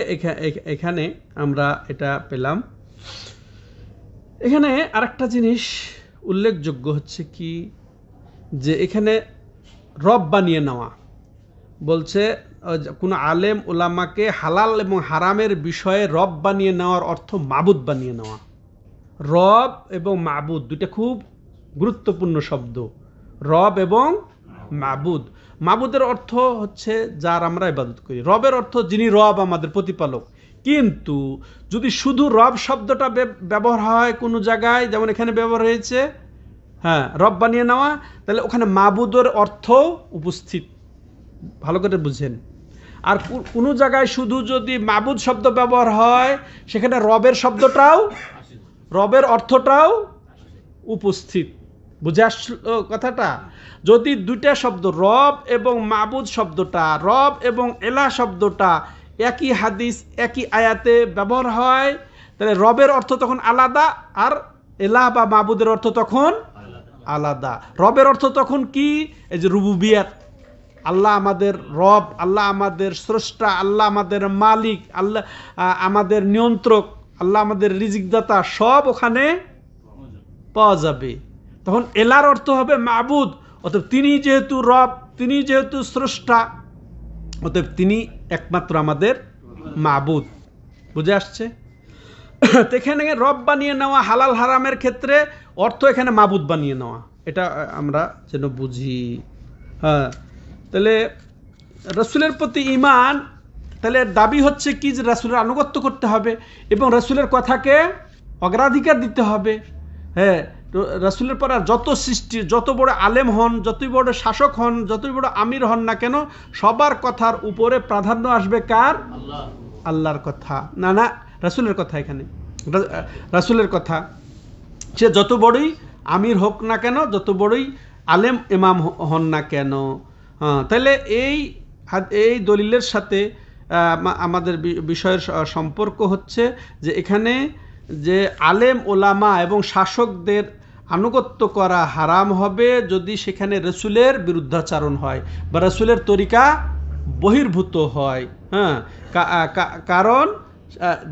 এখানে আমরা এটা পেলাম। এখানে আরেকটা জিনিস উল্লেখযোগ্য হচ্ছে কি, যে এখানে রব বানিয়ে নেওয়া বলছে, কোনো আলেম ওলামাকে হালাল এবং হারামের বিষয়ে রব বানিয়ে নেওয়ার অর্থ মাবুদ বানিয়ে নেওয়া। রব এবং মাবুদ দুইটা খুব গুরুত্বপূর্ণ শব্দ, রব এবং মাবুদ। মাবুদের অর্থ হচ্ছে যার আমরা ইবাদত করি, রবের অর্থ যিনি রব, আমাদের প্রতিপালক। কিন্তু যদি শুধু রব শব্দটা ব্যবহার হয় কোনো জায়গায়, যেমন এখানে ব্যবহার হয়েছে, হ্যাঁ, রব বানিয়ে নেওয়া, তাহলে ওখানে মাবুদের অর্থ উপস্থিত, ভালো করে বুঝেন। আর কোনো জায়গায় শুধু যদি মাবুদ শব্দ ব্যবহার হয়, সেখানে রবের শব্দটাও, রবের অর্থটাও উপস্থিত। বুঝে আসলো কথাটা? যদি দুইটা শব্দ, রব এবং মাবুদ শব্দটা, রব এবং এলা শব্দটা একই হাদিস একই আয়াতে ব্যবহার হয়, তাহলে রবের অর্থ তখন আলাদা, আর এলা বা মাবুদের অর্থ তখন আলাদা। রবের অর্থ তখন কি? এই যে রুবুবিয়াত, আল্লাহ আমাদের রব, আল্লাহ আমাদের স্রষ্টা, আল্লাহ আমাদের মালিক, আল্লাহ আমাদের নিয়ন্ত্রক, আল্লাহ আমাদের রিজিকদাতা, সব ওখানে পাওয়া যাবে। তখন এলার অর্থ হবে মাবুদ, অতএব তিনি যেহেতু রব, তিনি যেহেতু স্রষ্টা, অতএব তিনি একমাত্র আমাদের মাবুদ। বুঝে আসছে? এখানে রব বানিয়ে নেওয়া হালাল হারামের ক্ষেত্রে অর্থ এখানে মাবুদ বানিয়ে নেওয়া, এটা আমরা যেন বুঝি। হ্যাঁ, তাহলে রাসূলের প্রতি ঈমান, তাহলে দাবি হচ্ছে কি, যে রাসূলের আনুগত্য করতে হবে এবং রাসূলের কথাকে অগ্রাধিকার দিতে হবে। হ্যাঁ, রাসূলের পর যত সৃষ্টি, যত বড় আলেম হন, যতই বড় শাসক হন, যতই বড় আমির হন না কেন, সবার কথার উপরে প্রাধান্য আসবে কার? আল্লাহর কথা, না না রাসূলের কথা। এখানে রাসূলের কথা, সে যত বড়ই আমির হোক না কেন, যত বড়ই আলেম ইমাম হন না কেন। তাহলে এই দলিলের সাথে আমাদের বিষয়ের সম্পর্ক হচ্ছে যে এখানে যে আলেম ওলামা এবং শাসকদের আনুগত্য করা হারাম হবে যদি সেখানে রাসূলের বিরুদ্ধাচরণ হয় বা রাসূলের তরিকা বহির্ভূত হয়। হ্যাঁ, কারণ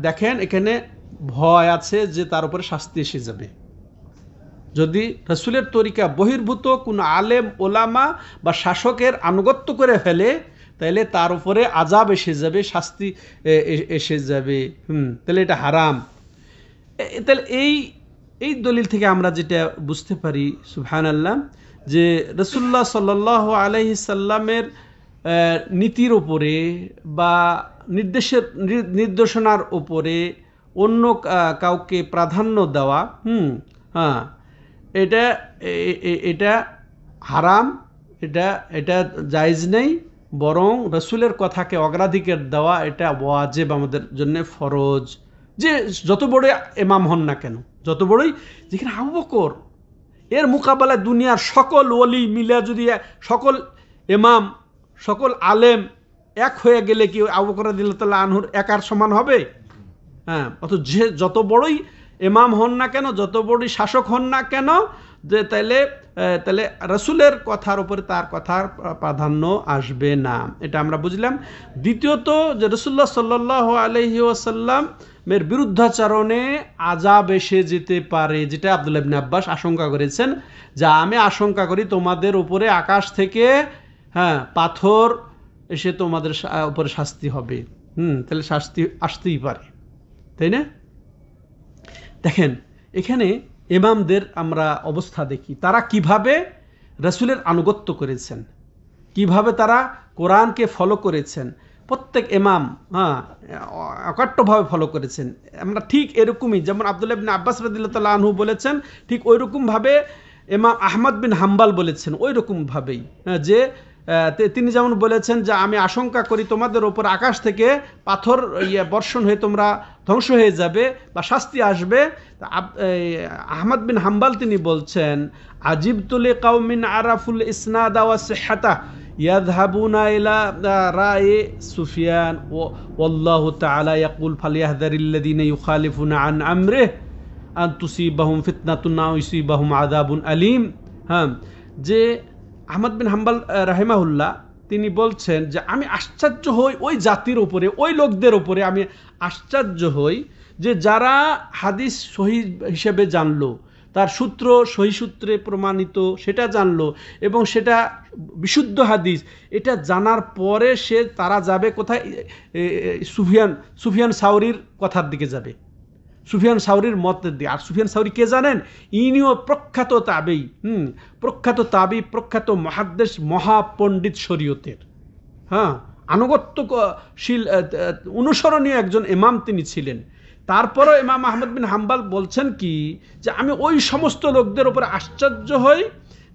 দেখেন এখানে ভয় আছে যে তার উপরে শাস্তি এসে যাবে। যদি রাসূলের তরিকা বহির্ভূত কোনো আলেম ওলামা বা শাসকের আনুগত্য করে ফেলে, তাহলে তার উপরে আযাব এসে যাবে, শাস্তি এসে যাবে। তাহলে এটা হারাম। তাহলে এই দলিল থেকে আমরা যেটা বুঝতে পারি, সুবহানাল্লাহ, যে রাসূলুল্লাহ সাল্লাল্লাহু আলাইহি সাল্লামের নীতির উপরে বা নির্দেশনার উপরে অন্য কাউকে প্রাধান্য দেওয়া, হ্যাঁ, এটা এটা হারাম, এটা এটা জায়েজ নেই, বরং রসুলের কথাকে অগ্রাধিকার দেওয়া এটা ওয়াজিব, আমাদের জন্য ফরজ। যে যত বড় ইমাম হন না কেন, যত বড়ই, যেখানে আবু বকর, এর মোকাবেলায় দুনিয়ার সকল ওলি মিলে যদি সকল ইমাম, সকল আলেম এক হয়ে গেলে কি আবু বকর রাদিয়াল্লাহু আনহুর একার সমান হবে? হ্যাঁ, অত যে যত বড়ই ইমাম হন না কেন, যত বড়ই শাসক হন না কেন, যে তাইলে রসুলের কথার উপরে তার কথার প্রাধান্য আসবে না, এটা আমরা বুঝলাম। দ্বিতীয়ত, যে রসুল্লাহ সাল্লাল্লাহু আলাইহি ওয়াসাল্লামের বিরুদ্ধাচরণে আযাব এসে যেতে পারে, যেটা আব্দুল্লাহ ইবনে আব্বাস আশঙ্কা করেছেন, যা আমি আশঙ্কা করি তোমাদের উপরে আকাশ থেকে পাথর এসে তোমাদের উপরে শাস্তি হবে। তাহলে শাস্তি আসতেই পারে, তাই না? দেখেন, এখানে ইমামদের আমরা অবস্থা দেখি, তারা কিভাবে রসুলের আনুগত্য করেছেন, কিভাবে তারা কোরআনকে ফলো করেছেন। প্রত্যেক ইমাম অকাট্যভাবে ফলো করেছেন। আমরা ঠিক এরকমই, যেমন আব্দুল্লাহ ইবনে আব্বাস রাদিয়াল্লাহু আনহু বলেছেন, ঠিক ওই রকমভাবে ইমাম আহমদ বিন হাম্বাল বলেছেন, ওই রকমভাবেই, যে তিনি যেমন বলেছেন যে আমি আশঙ্কা করি তোমাদের ওপর আকাশ থেকে পাথর বর্ষণ হয়ে তোমরা ধ্বংস হয়ে যাবে বা শাস্তি আসবে। আহমদ বিন হাম্বাল তিনি বলছেন, আজিবতু লিকাউমিন আরাফুল ইসনাদ ওয়া সিহহাতা ইয়াযহাবুনা ইলা রায়ে সুফিয়ান ওয়াল্লাহু তাআলা ইয়াকুল ফালিয়াহযারিল্লাযিনা ইউখালিফুনা আন আমরিহি আন তুসিবাহুম ফিতনাতুন আও ইউসিবাহুম আযাবুন আলীম। যে আহমদ বিন হাম্বাল রাহিমাহুল্লাহ তিনি বলছেন যে আমি আশ্চর্য হই ওই জাতির উপরে, ওই লোকদের উপরে আমি আশ্চর্য হই, যে যারা হাদিস সহি হিসেবে জানলো, তার সূত্র সহি সূত্রে প্রমাণিত সেটা জানলো, এবং সেটা বিশুদ্ধ হাদিস, এটা জানার পরে তারা যাবে কোথায়? সুফিয়ান সাউরির কথার দিকে যাবে, সুফিয়ান সাউরির মতের দিকে। আর সুফিয়ান সাউরি কে জানেন? ইনিও প্রখ্যাত তাবেই, প্রখ্যাত তাবি, প্রখ্যাত মুহাদ্দিস, মহাপণ্ডিত শরীয়তের, আনুগত্যশীল অনুসরণীয় একজন ইমাম তিনি ছিলেন। তারপরও ইমাম আহমদ বিন হাম্বাল বলছেন কি, যে আমি ওই সমস্ত লোকদের উপরে আশ্চর্য হই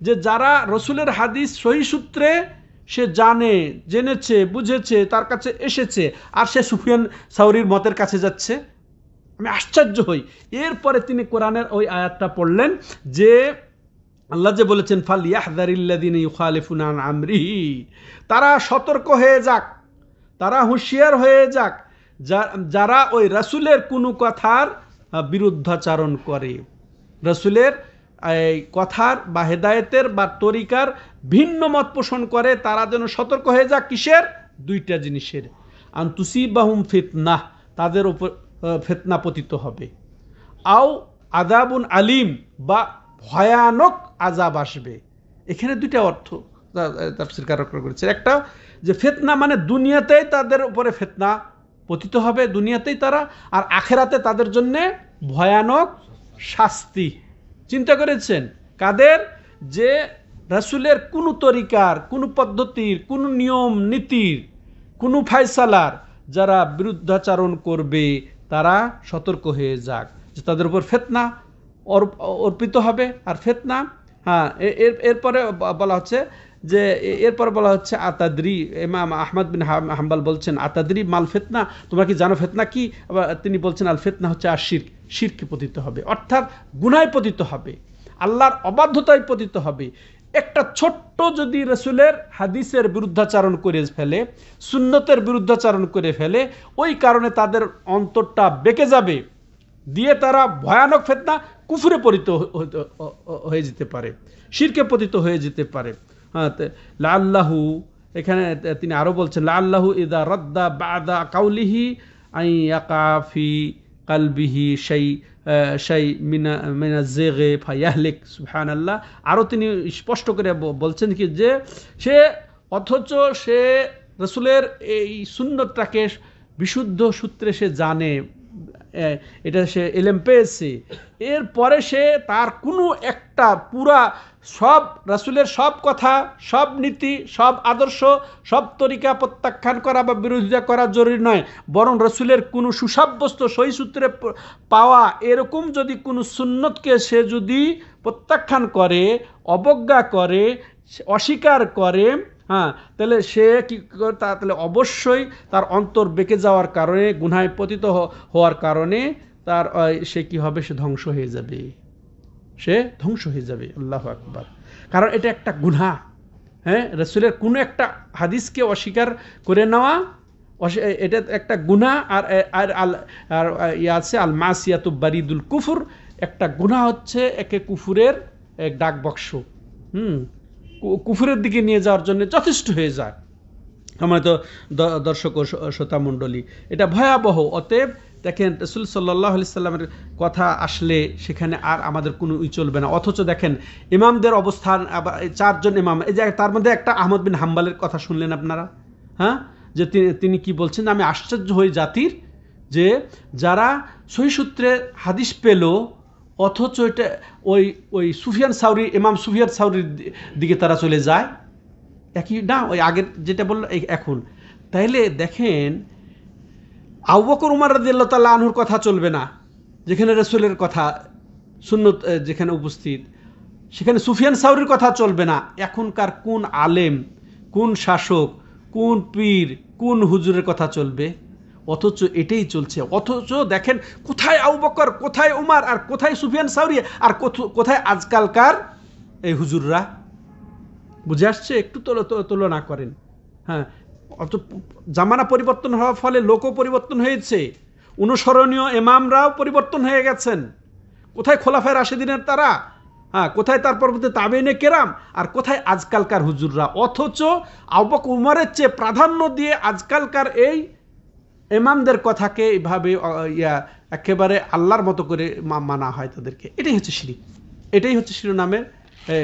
যে যারা রসুলের হাদিস সহি সূত্রে সে জেনেছে, বুঝেছে, তার কাছে এসেছে, আর সে সুফিয়ান সাউরির মতের কাছে যাচ্ছে। আমি আশ্চর্য হই। এরপরে তিনি কোরআনের ওই আয়াতটা পড়লেন, যে আল্লাহ যে বলেছেন ফালিয়াহযারিল্লাযিনা ইউখালিফুনা আন আমরিহি, তারা সতর্ক হয়ে যাক, তারা হুঁশিয়ার হয়ে যাক, যারা ওই রাসূলের কোনো কথার বিরুদ্ধাচারণ করে, রাসূলের এই কথার বা হেদায়েতের বা তরিকার ভিন্ন মত পোষণ করে, তারা যেন সতর্ক হয়ে যাক। কিসের? দুইটা জিনিসের। আন তুসিবাহুম ফিতনাহ, তাদের উপর ফিতনা পতিত হবে, আও আযাবুন আলীম, বা ভয়ানক আযাব আসবে। এখানে দুইটা অর্থ তাফসীরকাররা করেছে। একটা, যে ফিতনা মানে দুনিয়াতেই তাদের উপরে ফিতনা পতিত হবে, দুনিয়াতেই তারা, আর আখেরাতে তাদের জন্য ভয়ানক শাস্তি। চিন্তা করেছেন কাদের? যে রাসূলের কোনো তরিকার, কোনো পদ্ধতির, কোনো নিয়ম নীতির, কোনো ফায়সালার যারা বিরুদ্ধাচারণ করবে, তারা সতর্ক হয়ে যাক, যে তাদের উপর ফিতনা অর্পিত হবে। আর ফিতনা, এরপরে বলা হচ্ছে, যে এরপর বলা হচ্ছে আতাদরি, ইমাম আহমদ বিন হাম্বাল বলছেন আতাদরি মাল ফিতনা, তোমরা কি জানো ফিতনা কি? তিনি বলছেন আল ফিতনা হচ্ছে আর শিরকে পতিত হবে, অর্থাৎ গুনায় পতিত হবে, আল্লাহর অবাধ্যতায় পতিত হবে। একটা ছোট্ট যদি রাসূলের হাদিসের বিরুদ্ধাচারণ করে ফেলে, সুন্নতের বিরুদ্ধাচারণ করে ফেলে, ওই কারণে তাদের অন্তরটা বেঁকে যাবে, দিয়ে তারা ভয়ানক ফিতনা, কুফরে পতিত হয়ে যেতে পারে, শিরকে পতিত হয়ে যেতে পারে। লাআল্লাহু, এখানে তিনি আরো বলছেন লাআল্লাহু ইযা রাদ্দা বাদা কাউলিহি আই ইয়াকা ফি কালবিহি শাই মিনা যিগি ফায়াহলিক। সুবহানাল্লাহ। আরো তিনি স্পষ্ট করে বলছেন কি, যে সে অথচ সে রাসূলের এই সুন্নতটাকে বিশুদ্ধ সূত্রে সে জানে, এটা সে এলেম পেয়েছে, এরপরে সে তার কোনো একটা পুরা সব রাসূলের সব কথা, সব নীতি, সব আদর্শ, সব তরিকা প্রত্যাখ্যান করা বা বিরোধিতা করা জরুরি নয়, বরং রাসূলের কোনো সুসাব্যস্ত সহি সূত্রে পাওয়া এরকম যদি কোনো সুন্নতকে সে যদি প্রত্যাখ্যান করে, অবজ্ঞা করে, অস্বীকার করে, হ্যাঁ, তাহলে সে কি তাহলে অবশ্যই তার অন্তর বেঁকে যাওয়ার কারণে, গুনাহে পতিত হওয়ার কারণে তার সে কি হবে, সে ধ্বংস হয়ে যাবে, সে ধ্বংস হয়ে যাবে। আল্লাহু আকবার। কারণ এটা একটা গুনাহ। হ্যাঁ, রাসূলের কোনো একটা হাদিসকে অস্বীকার করে নেওয়া, এটা একটা গুনাহ। আর আর আছে আল মাসিয়াতু বারিদুল কুফর, একটা গুনাহ হচ্ছে একে কুফুরের এক ডাক বক্স, কুফুরের দিকে নিয়ে যাওয়ার জন্য যথেষ্ট হয়ে যায়। আমার তো দর্শক ও শ্রোতা মণ্ডলী, এটা ভয়াবহ। অতএব দেখেন, রাসূল সাল্লাল্লাহু আলাইহি সাল্লামের কথা আসলে সেখানে আর আমাদের কোনো চলবে না। অথচ দেখেন ইমামদের অবস্থান, আবার 4 জন ইমাম, এই যে তার মধ্যে একটা আহমদ বিন হাম্বলের কথা শুনলেন আপনারা, হ্যাঁ, যে তিনি কি বলছেন, আমি আশ্চর্য হই জাতির যে যারা সহিহ সূত্রে হাদিস পেল, অথচ এটা ওই সুফিয়ান সাউরি, ইমাম সুফিয়ান সাউরির দিকে তারা চলে যায়, একই না ওই আগের যেটা বলল এখন। তাইলে দেখেন আবু বকর উমর রাদিয়াল্লাহু তাআলা আনহুর কথা চলবে না, যেখানে রাসূলের কথা সুন্নত যেখানে উপস্থিত, সেখানে সুফিয়ান সাউরির কথা চলবে না। এখনকার কোন আলেম, কোন শাসক, কোন পীর, কোন হুজুরের কথা চলবে? অথচ এটাই চলছে। অথচ দেখেন কোথায় আবু বকর, কোথায় উমর, আর কোথায় সুফিয়ান সাউরি, আর কোথায় আজকালকার এই হুজুররা? বুঝে আসছে? একটু তুলনা করেন। হ্যাঁ, অত জামানা পরিবর্তন হওয়ার ফলে লোকও পরিবর্তন হয়েছে, অনুসরণীয় ইমামরাও পরিবর্তন হয়ে গেছেন। কোথায় খোলাফায়ে রাশিদিনের তারা, হ্যাঁ, কোথায় তার পরবর্তী তাবেঈনে কেরাম, আর কোথায় আজকালকার হুজুররা? অথচ আবু বকর উমরের চেয়ে প্রাধান্য দিয়ে আজকালকার এই ইমামদের কথাকে এইভাবে একেবারে আল্লাহর মতো করে মানা হয় তাদেরকে। এটাই হচ্ছে শিরক, এটাই হচ্ছে শিরোনামের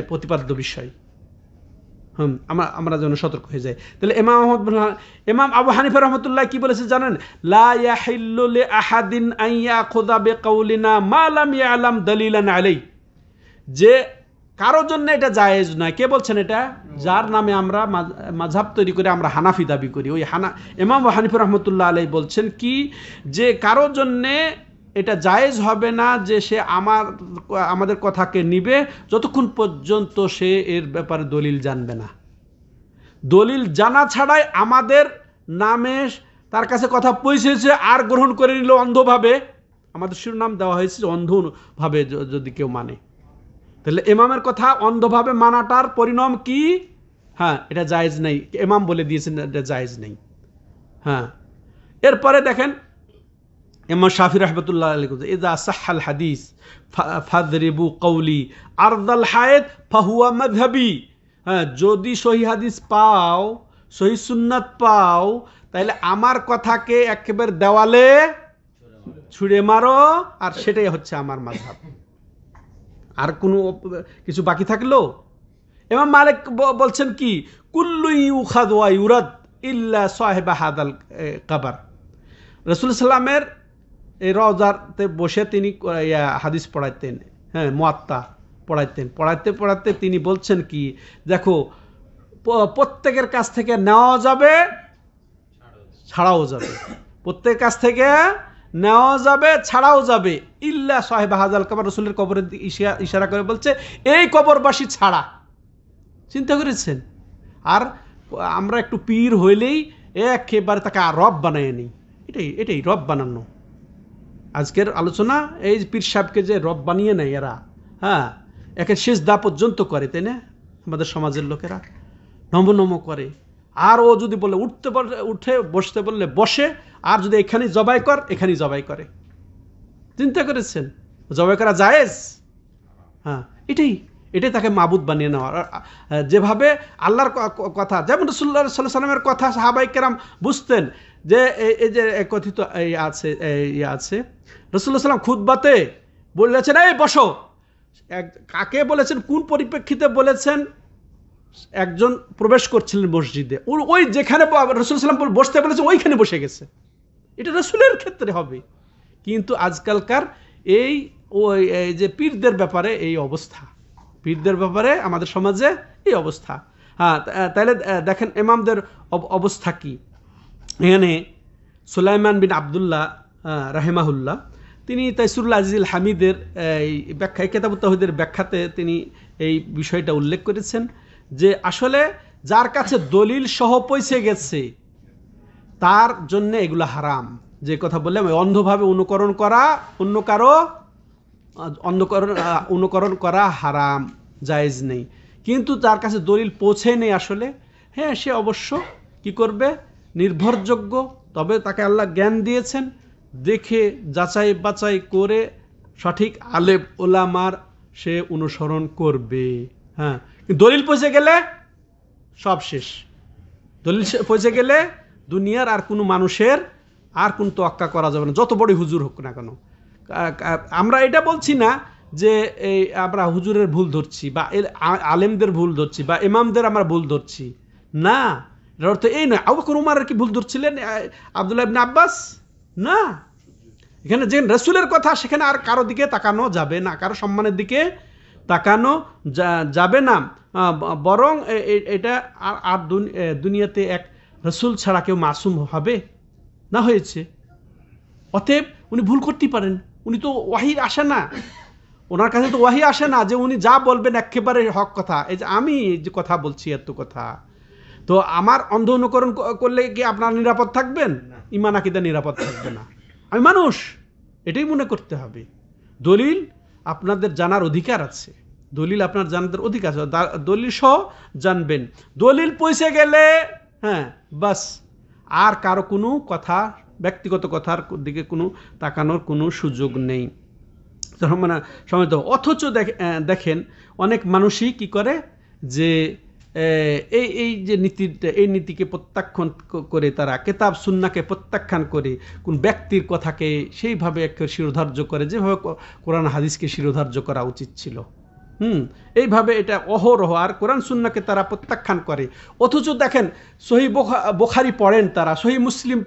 প্রতিপাদ্য বিষয়। আমরা যেন সতর্ক হয়ে যাই। তাহলে ইমাম আবু হানিফা রাহমাতুল্লাহ কি বলেছে জানেন? লা ইয়াহিল্লু লি আহাদিন আন ইয়াখুযা বিকাউলিনা মা লাম ইয়ালাম দালিলান আলাই, যে কারো জন্য এটা জায়েজ নয়। কে বলছেন এটা? যার নামে আমরা মাযহাব তৈরি করে আমরা হানাফি দাবি করি, ওই ইমাম আবু হানিফা রাহমাতুল্লাহ আলাইহি বলছেন কি, যে কারো জন্য এটা জায়েজ হবে না যে সে আমাদের কথাকে নিবে যতক্ষণ পর্যন্ত সে এর ব্যাপারে দলিল জানবে না। দলিল জানা ছাড়াই আমাদের নামে তার কাছে কথা পৌঁছেছে আর গ্রহণ করে নিল অন্ধভাবে। আমাদের শিরোনাম দেওয়া হয়েছে অন্ধভাবে যদি কেউ মানে, তাহলে ইমামের কথা অন্ধভাবে মানাটার পরিণাম কি? হ্যাঁ, এটা জায়েজ নেই। ইমাম বলে দিয়েছেন এটা জায়েজ নেই। হ্যাঁ, এরপরে দেখেন ইমাম শাফি রাহমাতুল্লাহ আলাইহি, ইযা সাহহাল হাদিস ফাদরিবু কওলি আরদাল হায়াত ফাহুয়া মাযহাবি। হ্যাঁ, যদি সহিহ হাদিস পাও, সহিহ সুন্নাত পাও, তাহলে আমার কথাকে একেবারে দেওয়ালে ছুঁড়ে মারো, আর সেটাই হচ্ছে আমার মাযহাব। আর কোনো কিছু বাকি থাকলো? ইমাম মালিক বলছেন কি, কুল্লু ইউখাদ ওয়া ইউরাদ ইল্লা সাহিবা হাদাল কবর। রাসূল সাল্লামের এই রওজাতে বসে তিনি হাদিস পড়াইতেন, হ্যাঁ, মুয়াত্তা পড়াইতেন। পড়াতে তিনি বলছেন কি, দেখো প্রত্যেকের কাছ থেকে নেওয়া যাবে, ছাড়াও যাবে, প্রত্যেকের কাছ থেকে নেওয়া যাবে, ছাড়াও যাবে, ইল্লা সাহিবা হাদাল কবর। রাসূলের কবরের দিকে ইশারা করে বলছে এই কবরবাসী ছাড়া। চিন্তা করেছেন? আর আমরা একটু পীর হইলেই একেবারে তাকে রব বানায় নিই। এটাই রব বানানো। আজকের আলোচনা এই পীর সাহেবকে যে রব বানিয়ে নেয় এরা, হ্যাঁ, একে সিজদা পর্যন্ত করে, তাই না? আমাদের সমাজের লোকেরা নম করে। আর ও যদি বলে উঠে বসতে বললে বসে, আর যদি এখানেই জবাই কর, এখানেই জবাই করে। চিন্তা করেছেন? জবাই করা জায়েজ? হ্যাঁ, এটাই তাকে মাবুদ বানিয়ে নেওয়া। যেভাবে আল্লাহর কথা, যেমন রাসূলুল্লাহ সাল্লাল্লাহু আলাইহি ওয়াসাল্লামের কথা সাহাবায়ে কেরাম বুঝতেন, যে এই যে কথিত আছে রাসূলুল্লাহ সাল্লাম খুতবাতে বলেছেন এই বসো। কাকে বলেছেন, কোন পরিপ্রেক্ষিতে বলেছেন? একজন প্রবেশ করছিলেন মসজিদে, ওই যেখানে রাসূল সাল্লাম বসতে বলেছে ওইখানে বসে গেছে। এটা রাসূলের ক্ষেত্রে হবে, কিন্তু আজকালকার এই যে পীরদের ব্যাপারে এই অবস্থা, পীরদের ব্যাপারে আমাদের সমাজে এই অবস্থা। হ্যাঁ, তাহলে দেখেন ইমামদের অবস্থা কি। এখানে সুলাইমান বিন আবদুল্লাহ রাহেমাহুল্লাহ তিনি তাইসুরুল আজিজুল হামিদের ব্যাখ্যা, কিতাবুত তাওহীদের ব্যাখ্যাতে তিনি এই বিষয়টা উল্লেখ করেছেন যে আসলে যার কাছে দলিল সহ পৌঁছে গেছে তার জন্য এগুলো হারাম। যে কথা বললাম, অন্ধভাবে অনুকরণ করা, অন্য কারো অনুকরণ করা হারাম, জায়েজ নেই। কিন্তু যার কাছে দলিল পৌঁছে নেই আসলে, হ্যাঁ, সে অবশ্য কি করবে, নির্ভরযোগ্য, তবে তাকে আল্লাহ জ্ঞান দিয়েছেন, দেখে যাচাই বাছাই করে সঠিক আলেম ওলামার সে অনুসরণ করবে। হ্যাঁ, দলিল পৌঁছে গেলে সব শেষ। দলিল পৌঁছে গেলে দুনিয়ার আর কোনো মানুষের আর কোনো তোয়াক্কা করা যাবে না, যত বড় হুজুর হোক না কেন। আমরা এটা বলছি না যে এই আমরা হুজুরের ভুল ধরছি বা আলেমদের ভুল ধরছি বা ইমামদের আমরা ভুল ধরছি না, এর অর্থ এই নয়। আবু বকর উমর কি ভুল ধরছিলেন আব্দুল্লাহ ইবনে আব্বাস? না, এখানে যে রাসূলের কথা সেখানে আর কারো দিকে তাকানো যাবে না, কারো সম্মানের দিকে তাকানো যাবে না, বরং এটা আর দুনিয়াতে এক রাসূল ছাড়া কেউ মাসুম হবে না হয়েছে। অতএব উনি ভুল করতেই পারেন, উনি তো ওয়াহি আসে না, ওনার কাছে তো ওয়াহি আসে না যে উনি যা বলবেন একেবারে হক কথা। এই যে আমি যে কথা বলছি এত কথা, তো আমার অন্ধ অনুকরণ করলে কি আপনার নিরাপদ থাকবেন? ঈমান আকীদা নিরাপদ থাকবে না। আমি মানুষ, এটাই মনে করতে হবে। দলিল আপনাদের জানার অধিকার আছে, দলিল আপনার জানার অধিকার আছে, দলিল সহ জানবেন। দলিল পৌঁছে গেলে হ্যাঁ বাস, আর কারো কোনো কথা, ব্যক্তিগত কথার দিকে কোনো তাকানোর কোনো সুযোগ নেই। অথচ দেখেন অনেক মানুষই কি করে যে এই যে নীতিটা, এই নীতিকে প্রত্যাখ্যান করে, তারা কিতাব সুন্নাহকে প্রত্যাখ্যান করে কোন ব্যক্তির কথাকে সেইভাবে শিরোধার্য করে যেভাবে কোরআন হাদিসকে শিরোধার্য করা উচিত ছিল। এইভাবে এটা অহরহ, আর কোরআন সুন্নাহকে তারা প্রত্যাখ্যান করে। অথচ দেখেন সহিহ বুখারী পড়েন তারা, সহিহ মুসলিম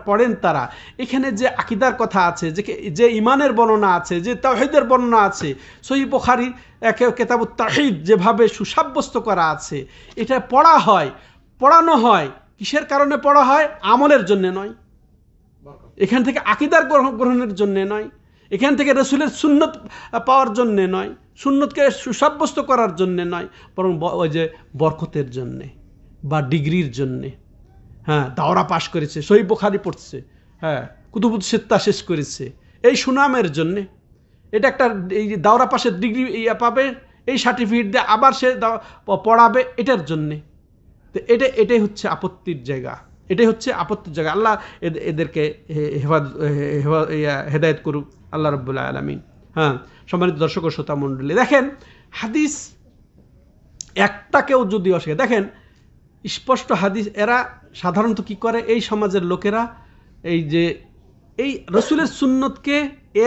পড়েন তারা, এখানে যে আকীদার কথা আছে, যে ঈমানের বর্ণনা আছে, যে তাওহীদের বর্ণনা আছে, সহিহ বুখারী কিতাবুত তাওহীদ যেভাবে সুসাব্যস্ত করা আছে, এটা পড়ানো হয় কিসের কারণে পড়া হয়? আমলের জন্য নয়, এখান থেকে আকীদার গ্রহণের জন্য নয়, এখান থেকে রাসূলের সুন্নত পাওয়ার জন্য নয়, সুন্নতকে সুসাব্যস্ত করার জন্য নয়, বরং ওই যে বরকতের জন্যে বা ডিগ্রির জন্যে। হ্যাঁ, দাওরা পাশ করেছে, সহিহ বুখারী পড়ছে, হ্যাঁ, কুতুবুস সিত্তা শেষ করেছে, এই সুনামের জন্যে। এটা একটা এই দাওরা পাশের ডিগ্রি পাবে, এই সার্টিফিকেট দিয়ে আবার সে পড়াবে, এটার জন্যে। তো এটাই হচ্ছে আপত্তির জায়গা, এটাই হচ্ছে আপত্তির জায়গা। আল্লাহ এদেরকে হেদায়েত করুক আল্লাহ রাব্বুল আলামিন। হ্যাঁ, সম্মানিত দর্শক ও শ্রোতা মণ্ডলী, দেখেন হাদিস একটাকেও যদি অস্বীকার, দেখেন স্পষ্ট হাদিস, এরা সাধারণত কি করে, এই সমাজের লোকেরা এই যে এই রাসূলের সুন্নতকে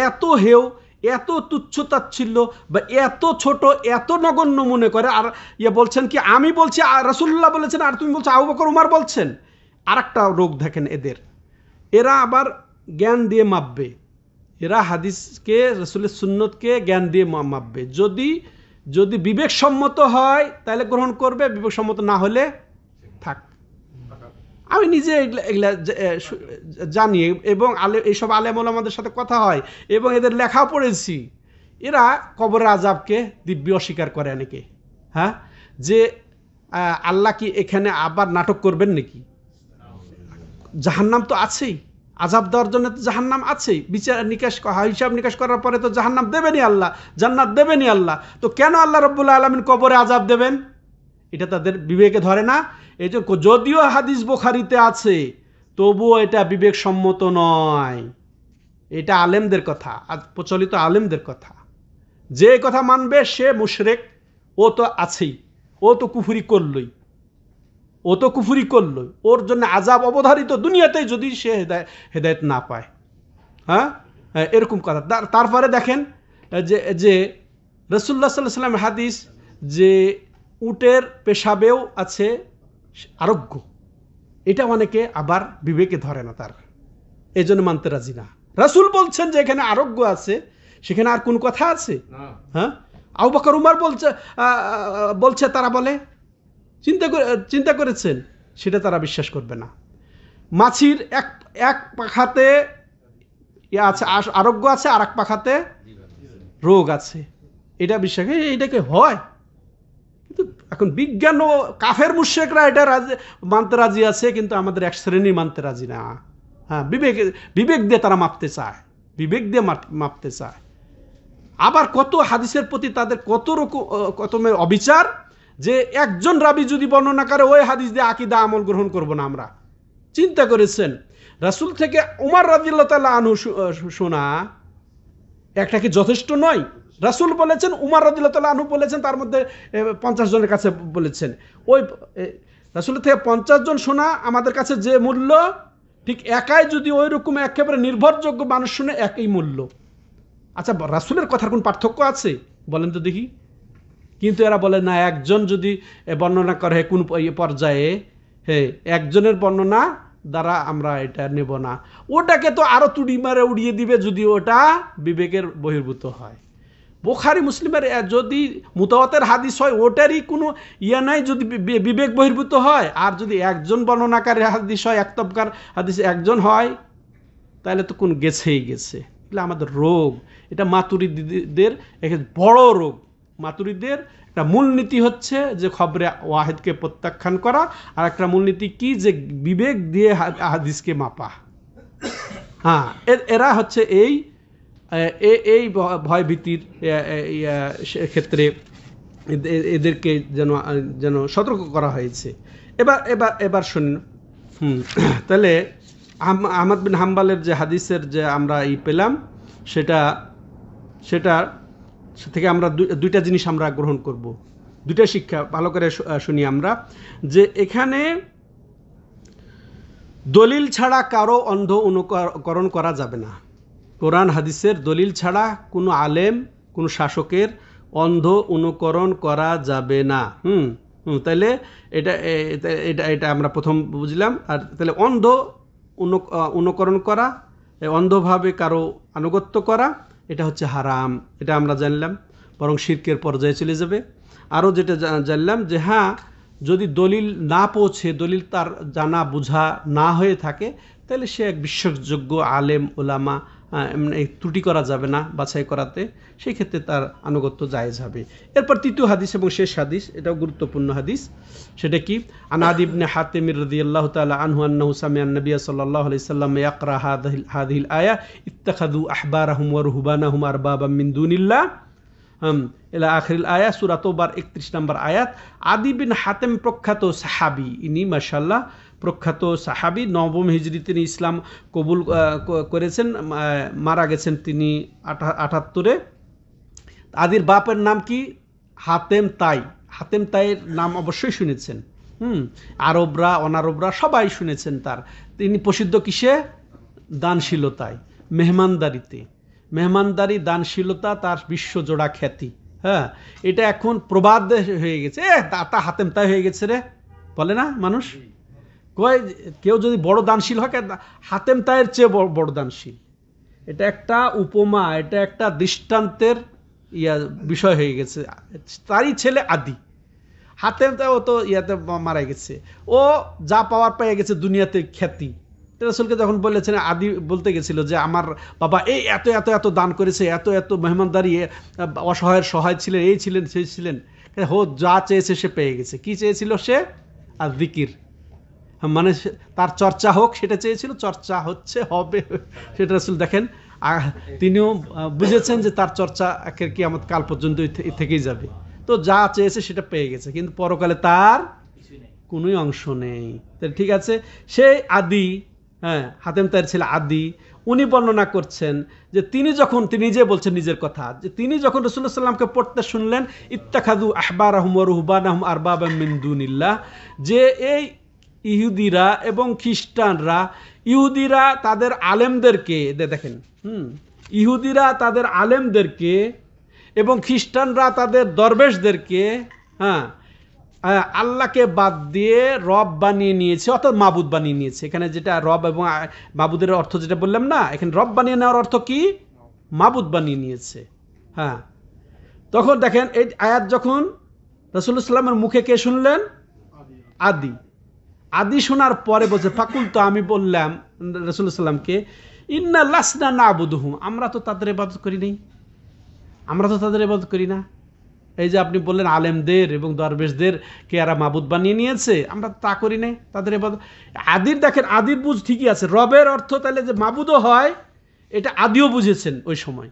এত হেয়, এত তুচ্ছতাচ্ছিল্য বা এত ছোট, এত নগণ্য মনে করে। আর বলছেন কি, আমি বলছি রাসূলুল্লাহ বলেছেন আর তুমি বলছো আবু বকর উমর বলছেন। আর একটা রোগ দেখেন এদের, এরা আবার জ্ঞান দিয়ে মাপবে, এরা হাদিসকে, রাসূলের সুন্নতকে জ্ঞান দিয়ে মাপবে। যদি বিবেকসম্মত হয় তাহলে গ্রহণ করবে, বিবেকসম্মত না হলে থাক। আমি নিজে এগুলা জানি, এবং এইসব আলেম ওলামাদের সাথে কথা হয় এবং এদের লেখাও পড়েছি। এরা কবরের আযাবকে দিব্যি অস্বীকার করে অনেকে। হ্যাঁ, যে আল্লাহ কি এখানে আবার নাটক করবেন নাকি? জাহান্নাম তো আছেই, আযাব দেওয়ার জন্য তো জাহান্নাম আছেই, বিচার নিকাশ হিসাব নিকাশ করার পরে তো জাহান্নাম দেবেনই আল্লাহ, জান্নাত দেবেনই আল্লাহ। তো কেন আল্লাহ রাব্বুল আলামিন কবরে আযাব দেবেন? এটা তাদের বিবেকে ধরে না। এই যে যদিও হাদিস বুখারীতে আছে, তবুও এটা বিবেকসম্মত নয়। এটা আলেমদের কথা, প্রচলিত আলেমদের কথা। যে কথা মানবে সে মুশরিক, ও তো আছেই, ও তো কুফরি করলই, ওর জন্য আযাব অবধারিত দুনিয়াতেই, যদি সে হেদায়েত না পায়। হ্যাঁ, এরকম কথা। তারপরে দেখেন যে রাসূলুল্লাহ সাল্লাল্লাহু আলাইহি ওয়াসাল্লাম হাদিস যে উটের পেশাবেও আছে আরোগ্য, এটা অনেকে আবার বিবেকে ধরে না, তার এই জন্য মানতে রাজি না। রাসূল বলছেন যে এখানে আরোগ্য আছে, সেখানে আর কোন কথা আছে? হ্যাঁ, আবু বকর উমর বলছে তারা বলে চিন্তা করেছেন, সেটা তারা বিশ্বাস করবে না। মাছির এক পাখাতে আছে আরোগ্য আছে, আর এক পাখাতে রোগ আছে, এটা বিশ্বাস, এটাকে হয়? কিন্তু এখন বিজ্ঞান ও কাফের মুশরিকরা এটা মানতে রাজি আছে, কিন্তু আমাদের এক শ্রেণী মানতে রাজি না। হ্যাঁ, বিবেক দিয়ে তারা মাপতে চায়, বিবেক দিয়ে মাপতে চায়। আবার কত হাদিসের প্রতি তাদের কত রকমের অবিচার, যে একজন রাবি যদি বর্ণনা করে ওই হাদিস দিয়ে আকীদা আমল গ্রহণ করব না আমরা। চিন্তা করেছেন, রাসূল থেকে উমর রাদিয়াল্লাহু তাআলা আনহু শোনা একটা কি যথেষ্ট নয়? রাসূল বলেছেন, উমর রাদিয়াল্লাহু তাআলা আনহু বলেছেন, তার মধ্যে 50 জনের কাছে বলেছেন। ওই রাসূল থেকে 50 জন শোনা আমাদের কাছে যে মূল্য, ঠিক একাই যদি ওই রকম একেবারে নির্ভরযোগ্য মানুষ শুনে একই মূল্য। আচ্ছা, রাসূলের কথার কোন পার্থক্য আছে বলেন তো দেখি? কিন্তু এরা বলে না, একজন যদি বর্ণনা করে কোন পর্যায়ে, হ্যাঁ, একজনের বর্ণনা দ্বারা আমরা এটা নেব না, ওটাকে তো আরো তুড়ি মারে উড়িয়ে দিবে যদি ওটা বিবেকের বহির্ভূত হয়। বুখারী মুসলিমের যদি মুতাওয়াতের হাদিস হয়, ওটারই কোনো নাই যদি বিবেক বহির্ভূত হয়। আর যদি একজন বর্ণনাকারী হাদিস হয়, এক তবকার হাদিস একজন হয়, তাহলে তো কোন গেছেই গেছে। এগুলো আমাদের রোগ, এটা মাতুরিদীদের একটা বড় রোগ। মাতুরিদের একটা মূলনীতি হচ্ছে যে খবরে ওয়াহিদকে প্রত্যাখ্যান করা, আর একটা মূলনীতি কি, যে বিবেক দিয়ে হাদিসকে মাপা। হ্যাঁ, এরা হচ্ছে এই ভয় ভীতির ক্ষেত্রে এদেরকে যেন সতর্ক করা হয়েছে। এবার শুনুন। তাহলে আহমদ বিন হাম্বালের যে হাদিসের যে আমরা পেলাম, সেটা থেকে আমরা দুইটা জিনিস আমরা গ্রহণ করব, দুইটা শিক্ষা ভালো করে শুনি আমরা। যে এখানে দলিল ছাড়া কারো অন্ধ অনুকরণ করা যাবে না। কোরআন হাদিসের দলিল ছাড়া কোনো আলেম, কোনো শাসকের অন্ধ অনুকরণ করা যাবে না। তাহলে এটা আমরা প্রথম বুঝলাম। আর তাহলে অন্ধ অনুকরণ করা, অন্ধভাবে কারো আনুগত্য করা, এটা হচ্ছে হারাম, এটা আমরা জানলাম, বরং শিরকের পর্যায়ে চলে যাবে। আরও যেটা জানলাম যে হ্যাঁ, যদি দলিল না পৌঁছে, দলিল তার জানা বোঝা না হয়ে থাকে, তাহলে সে এক বিশ্বাসযোগ্য আলেম ওলামা, ত্রুটি করা যাবে না বাছাই করাতে, সেই ক্ষেত্রে তার আনুগত্য জায়েজ হবে। এরপর তৃতীয় হাদিস এবং শেষ হাদিস, এটাও গুরুত্বপূর্ণ হাদিস। সেটা কি? আন আদি ইবনে হাতিম রাদিয়াল্লাহু তাআলা আনহু আন্নাহু সামিআ আন-নবী সাল্লাল্লাহু আলাইহি সাল্লাম ইয়াকরা হাযিহিল আয়া ইত্তাখাযু আহবারাহুম ওয়া রুহবানাহুম আরবাবাম মিন দুনিল্লাহ ইলা আখিরিল আয়া, সূরা তাওবার 31 নম্বর আয়াত। আদি বিন হাতেম প্রখ্যাত সাহাবী, ইনি মাশাআল্লাহ প্রখ্যাত সাহাবী, নবম হিজরিতে তিনি ইসলাম কবুল করেছেন, মারা গেছেন তিনি 78-এ। আদির বাপের নাম কি? হাতেম তাই। হাতেম তাইয়ের নাম অবশ্যই শুনেছেন, আরবরা অনারবরা সবাই শুনেছেন তার। তিনি প্রসিদ্ধ কিসে? দানশীলতায়, মেহমানদারিতে। মেহমানদারি, দানশীলতা তার বিশ্বজোড়া খ্যাতি। হ্যাঁ, এটা এখন প্রবাদ হয়ে গেছে, তা হাতেম তাই হয়ে গেছে রে, বলে না মানুষ? কয় কেউ যদি বড় দানশীল হয়, হাতেম তাইয়ের চেয়ে বড় দানশীল। এটা একটা উপমা, এটা একটা দৃষ্টান্তের বিষয় হয়ে গেছে। তারই ছেলে আদি। হাতেম তাই ও তো মারা গেছে, ও যা পাওয়ার পেয়ে গেছে দুনিয়াতে খ্যাতি। রাসূলকে যখন বলেছেন, আদি বলতে গেছিল যে আমার বাবা এই এত এত এত দান করেছে, এত এত মেহমানদারি, অসহায়ের সহায় ছিলেন, এই ছিলেন সেই ছিলেন, যা চেয়েছে সে পেয়ে গেছে। কি চেয়েছিল সে? আর জিকির, মানে তার চর্চা হোক সেটা চেয়েছিল, চর্চা হচ্ছে, হবে, সেটা রাসূল দেখেন তিনিও বুঝেছেন যে তার চর্চা কিয়ামত কাল পর্যন্ত থেকেই যাবে। তো যা চেয়েছে সেটা পেয়ে গেছে, কিন্তু পরকালে তার কোনোই অংশ নেই। ঠিক আছে, সেই আদি, হ্যাঁ, হাতেম তাইয়ের ছেলে আদি, উনি বর্ণনা করছেন যে তিনি নিজে বলছেন নিজের কথা, যে তিনি যখন রাসূলুল্লাহ সাল্লাল্লাহু আলাইহি ওয়াসাল্লামকে পড়তে শুনলেন, ইত্তাখাযু আহবারাহুম ওয়া রুহবানাহুম আরবাবাম মিন দুনিল্লাহ, যে এই ইহুদিরা এবং খ্রিস্টানরা, ইহুদিরা তাদের আলেমদেরকে, দেখেন, ইহুদিরা তাদের আলেমদেরকে এবং খ্রিস্টানরা তাদের দরবেশদেরকে, হ্যাঁ, আল্লাহকে বাদ দিয়ে রব বানিয়ে নিয়েছে, অর্থাৎ মাবুদ বানিয়ে নিয়েছে। এখানে যেটা রব এবং মাবুদের অর্থ যেটা বললাম না, এখানে রব বানিয়ে নেওয়ার অর্থ কি? মাবুদ বানিয়ে নিয়েছে। হ্যাঁ, তখন দেখেন এই আয়াত যখন রাসূলুল্লাহ সাল্লামের মুখে কে শুনলেন? আদি শোনার পরে বলছে ফাকুল, তো আমি বললাম রাসূলুল্লাহ সাল্লামকে, ইন্না লাসনা নাবুদুহুম, আমরা তো তাদের ইবাদত করি নাই, আমরা তো তাদের ইবাদত করি না। এই যে আপনি বললেন আলেমদের এবং দরবেশদের কে এরা মাবুদ বানিয়ে নিয়েছে, আমরা তা করি নাই তাদের ইবাদত। আদির দেখেন, আদির বুঝ ঠিকই আছে, রবের অর্থ তাহলে যে মাবুদও হয়, এটা আদিও বুঝেছেন ওই সময়,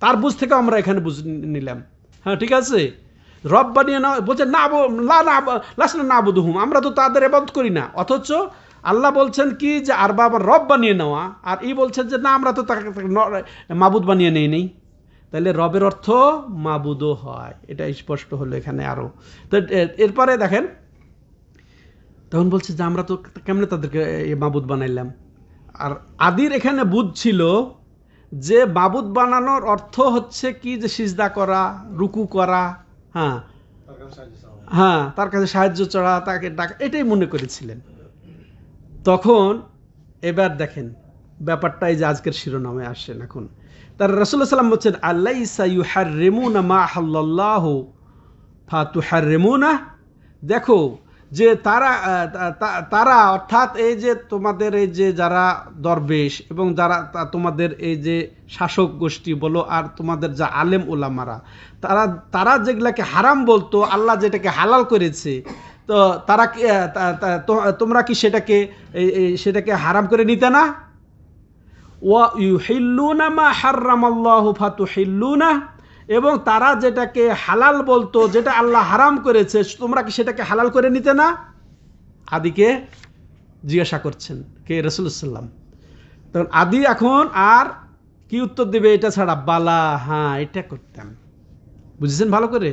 তার বুঝ থেকে আমরা এখানে বুঝ নিলাম। হ্যাঁ, ঠিক আছে, রব বানিয়ে নেওয়া বলছে না, লাসনা নাবুদুহুম, আমরা তো তাদের ইবাদত করি না। অথচ আল্লাহ বলছেন কি যে আর বাবা রব বানিয়ে নেওয়া, আর ই বলছেন যে না, আমরা তো তাকে মাবুদ বানিয়ে নেই। তাহলে রবের অর্থ মাবুদও হয়, এটা স্পষ্ট হলো এখানে আরো। তো এরপরে দেখেন, তখন বলছে যে আমরা তো কেমনে তাদেরকে মাবুদ বানাইলাম। আর আদির এখানে বুঝছিল যে মাবুদ বানানোর অর্থ হচ্ছে কি, যে সিজদা করা, রুকু করা, হ্যাঁ হ্যাঁ, তার কাছে সাহায্য চাওয়া, তাকে ডাকা, এটাই মনে করেছিলেন। তখন এবার দেখেন ব্যাপারটা এই যে আজকের শিরোনামে আসেন এখন, তার রাসূলুল্লাহ সাল্লাল্লাহু আলাইহি ওয়াসাল্লাম বলছেন আলাইসা ইউহাররিমুনা মা আহাল্লাল্লাহু ফাতুহাররিমুনা, দেখো যে তারা অর্থাৎ এই যে তোমাদের এই যে যারা দরবেশ এবং যারা তোমাদের এই যে শাসক গোষ্ঠী বলো, আর তোমাদের যা আলেম ওলামারা, তারা যেগুলাকে হারাম বলতো, আল্লাহ যেটাকে হালাল করেছে, তো তারা তোমরা কি সেটাকে হারাম করে নিতে না? ওয়া ইউহিল্লুনা মা হাররামাল্লাহু ফাতুহিল্লুনা, এবং তারা যেটাকে হালাল বলতো, যেটা আল্লাহ হারাম করেছে, তোমরা কি সেটাকে হালাল করে নিতে না? আদিকে জিজ্ঞাসা করছেন কে? রাসূলুল্লাহ সাল্লাম। তখন আদি এখন আর কি উত্তর দেবে এটা ছাড়া? বালা, হ্যাঁ এটা করতাম। বুঝেছেন ভালো করে?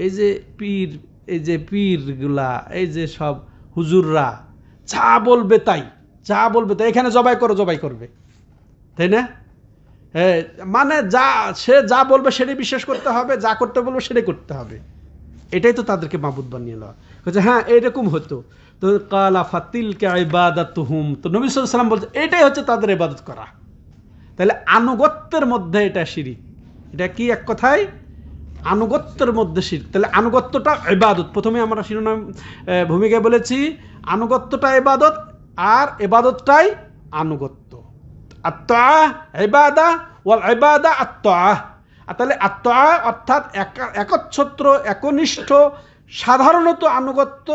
এই যে পীরগুলা, এই যে সব হুজুররা যা বলবে তাই, এখানে জবাই করবে, তাই না? হ্যাঁ, মানে সে যা বলবে সেটাই বিশ্বাস করতে হবে, যা করতে বলবে সেটাই করতে হবে। এটাই তো তাদেরকে মাবুদ বানিয়ে নেওয়া। হ্যাঁ, এইরকম হতো। তো কালা ফাতিলকা ইবাদাতুহুম, তো নবী সাল্লাল্লাহু আলাইহি ওয়াসাল্লাম বলছে এটাই হচ্ছে তাদের ইবাদত করা। তাহলে আনুগত্যের মধ্যে এটা শিরিক। এটা কি এক কথায় আনুগত্যের মধ্যে শিরক। তাহলে আনুগত্যটা ইবাদত। প্রথমে আমরা শিরোনাম ভূমিকায় বলেছি আনুগত্যটা ইবাদত, আর ইবাদতটাই আনুগত্য। আত্তা ইবাদা ওয়াল ইবাদা আত্তা। তাহলে আত্তা অর্থাৎ একচ্ছত্র, একনিষ্ঠ, সাধারণত আনুগত্য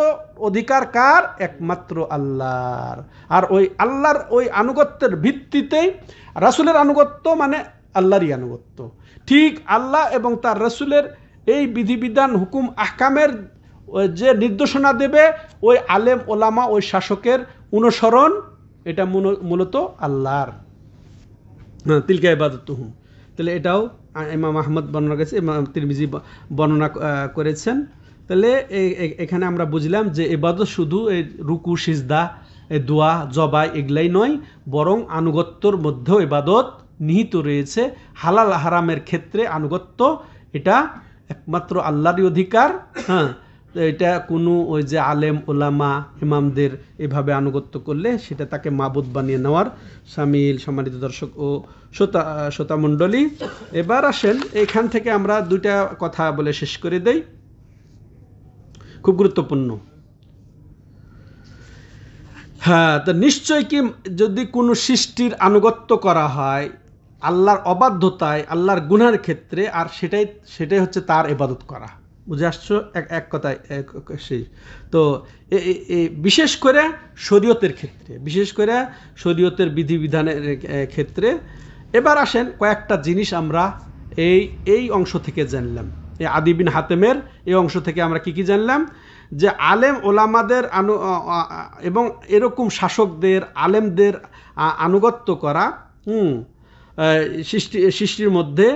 অধিকার কার? একমাত্র আল্লাহর। আর ওই আল্লাহর ওই আনুগত্যের ভিত্তিতেই রাসূলের আনুগত্য মানে আল্লাহরই আনুগত্য। ঠিক আল্লাহ এবং তার রাসূলের এই বিধিবিধান, হুকুম, আহকামের যে নির্দেশনা দেবে, ওই আলেম ওলামা, ওই শাসকের অনুসরণ, এটা মূলত আল্লাহর। তিলকা ইবাদাতুহুম। তাহলে এটাও ইমাম আহমদ বর্ণনা করেছে, ইমাম তিরমিজি বর্ণনা করেছেন। তাহলে এখানে আমরা বুঝলাম যে ইবাদত শুধু এই রুকু, সিজদা, দোয়া, জবাই এগুলাই নয়, বরং আনুগত্যর মধ্যেও ইবাদত নিহিত রয়েছে। হালাল হারামের ক্ষেত্রে আনুগত্য এটা একমাত্র আল্লাহরই অধিকার। হ্যাঁ, এটা কোনো ওই যে আলেম ওলামা ইমামদের এভাবে আনুগত্য করলে সেটা তাকে মাবুদ বানিয়ে নেওয়ার শামিল। সম্মানিত দর্শক ও শ্রোতা মণ্ডলী, এবার আসেন এখান থেকে আমরা দুইটা কথা বলে শেষ করে দেই, খুব গুরুত্বপূর্ণ। হ্যাঁ, তো নিশ্চয় কি যদি কোনো সৃষ্টির আনুগত্য করা হয় আল্লাহর অবাধ্যতায়, আল্লাহর গুনাহের ক্ষেত্রে, আর সেটাই হচ্ছে তার ইবাদত করা। বুঝে আসছো? এক কথায় সেই তো বিশেষ করে শরীয়তের ক্ষেত্রে, বিশেষ করে শরীয়তের বিধিবিধানের ক্ষেত্রে। এবার আসেন কয়েকটা জিনিস আমরা এই অংশ থেকে জানলাম, এই আদি বিন হাতেমের এই অংশ থেকে আমরা কি জানলাম? যে আলেম ওলামাদের এবং এরকম শাসকদের, আলেমদের আনুগত্য করা সৃষ্টির মধ্যে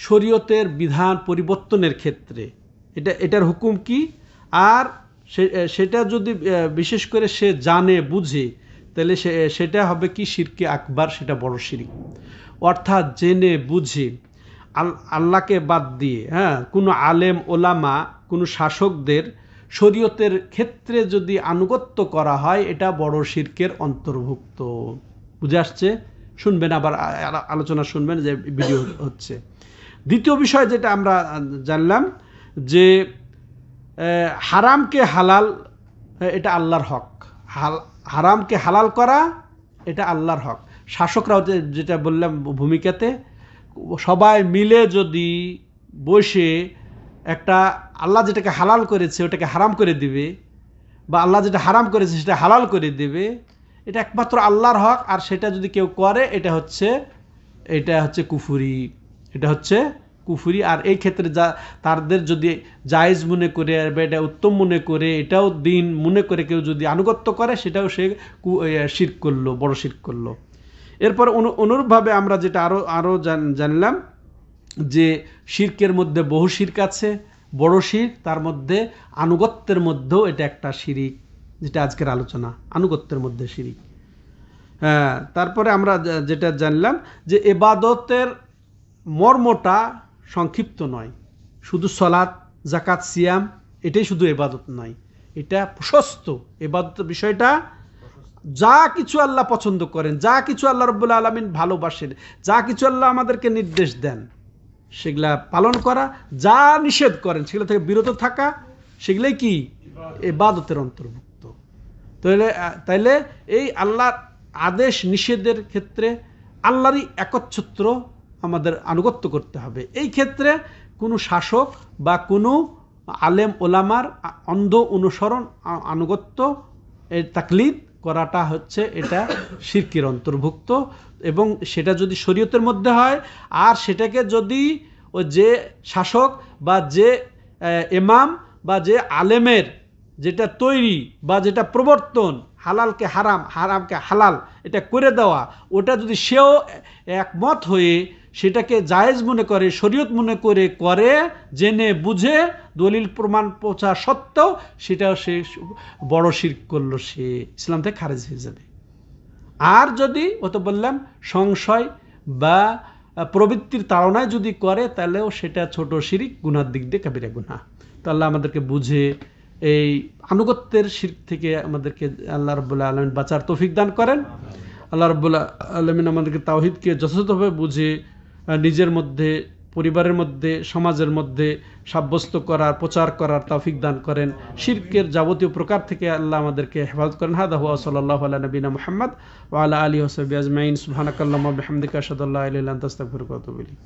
শরীয়তের বিধান পরিবর্তনের ক্ষেত্রে এটার হুকুম কি, আর সেটা যদি বিশেষ করে সে জানে বুঝে, তাহলে সেটা হবে কি শিরকে আকবার, সেটা বড় শিরক। অর্থাৎ জেনে বুঝে আল্লাহকে বাদ দিয়ে, হ্যাঁ, কোনো আলেম ওলামা, কোনো শাসকদের শরীয়তের ক্ষেত্রে যদি আনুগত্য করা হয়, এটা বড় শিরকের অন্তর্ভুক্ত। বুঝে আসছে? শুনবেন, আবার আলোচনা শুনবেন যে ভিডিও হচ্ছে। দ্বিতীয় বিষয় যেটা আমরা জানলাম যে হারামকে হালাল, এটা আল্লাহর হক। হারামকে হালাল করা এটা আল্লাহর হক। শাসকরাও যেটা বললাম ভূমিকাতে, সবাই মিলে যদি বসে একটা আল্লাহ যেটাকে হালাল করেছে ওটাকে হারাম করে দিবে, বা আল্লাহ যেটা হারাম করেছে সেটা হালাল করে দেবে, এটা একমাত্র আল্লাহর হক। আর সেটা যদি কেউ করে এটা হচ্ছে কুফরি, এটা হচ্ছে কুফরি। আর এই ক্ষেত্রে তাদের যদি জায়েজ মনে করে বা এটা উত্তম মনে করে, এটাও দিন মনে করে কেউ যদি আনুগত্য করে, সেটাও সে শিরক করলো, বড় শিরক করলো। এরপর অনুরূপভাবে আমরা যেটা আরও জানলাম যে শিরকের মধ্যে বহু শিরক আছে। বড় শিরক, তার মধ্যে আনুগত্যের মধ্যেও এটা একটা শিরিক, যেটা আজকের আলোচনা, আনুগত্যের মধ্যে শিরিক। হ্যাঁ, তারপরে আমরা যেটা জানলাম যে ইবাদতের মর্মটা সংক্ষিপ্ত নয়। শুধু সালাত, যাকাত, সিয়াম এটাই শুধু ইবাদত নয়, এটা প্রশস্ত। ইবাদতের বিষয়টা যা কিছু আল্লাহ পছন্দ করেন, যা কিছু আল্লাহ রাব্বুল আলামিন ভালোবাসেন, যা কিছু আল্লাহ আমাদেরকে নির্দেশ দেন সেগুলা পালন করা, যা নিষেধ করেন সেগুলো থেকে বিরত থাকা, সেগুলোই কি ইবাদতের অন্তর্ভুক্ত। তাইলে এই আল্লাহর আদেশ নিষেধের ক্ষেত্রে আল্লাহরই একচ্ছত্র আমাদের আনুগত্য করতে হবে। এই ক্ষেত্রে কোনো শাসক বা কোনো আলেম ওলামার অন্ধ অনুসরণ, আনুগত্য, এই তাকলিদ করাটা হচ্ছে এটা শিরকের অন্তর্ভুক্ত। এবং সেটা যদি শরীয়তের মধ্যে হয়, আর সেটাকে যদি ও যে শাসক বা যে ইমাম বা যে আলেমের যেটা তৈরি বা যেটা প্রবর্তন, হালালকে হারাম, হারামকে হালাল এটা করে দেওয়া, ওটা যদি সেও একমত হয়ে সেটাকে জায়েজ মনে করে, শরীয়ত মনে করে জেনে বুঝে দলিল প্রমাণ পৌঁছা সত্ত্বেও সেটাও সে বড় শিরক করলো, সে ইসলাম থেকে খারিজ হয়ে যাবে। আর যদি ও তো বললাম সংশয় বা প্রবৃত্তির তাড়নায় যদি করে, তাহলেও সেটা ছোট শিরক, গুনার দিক দিয়ে কাবিরা গুনাহ। তো আল্লাহ আমাদেরকে বুঝে এই আনুগত্যের শিরক থেকে আমাদেরকে আল্লাহ রাব্বুল আলামিন বাঁচার তৌফিক দান করেন। আল্লাহ রাব্বুল আলামিন আমাদেরকে তাওহীদকে যথাযথভাবে বুঝে নিজের মধ্যে, পরিবারের মধ্যে, সমাজের মধ্যে সাব্যস্ত করার, প্রচার করার তৌফিক দান করেন। শিরকের যাবতীয় প্রকার থেকে আল্লাহ আমাদেরকে হেফাজত করেন। হাদা হুয়া সাল্লাল্লাহু আলা নবিনা মুহাম্মদ ওয়া আলা আলিহি ওয়া সাহবিহি আজমাইন। সুবহানাকাল্লাহুম্মা ওয়া বিহামদিকা আশহাদু আল্লা ইলাহা ইল্লা আনতা আস্তাগফিরুকা ওয়া আতুবু ইলাইক।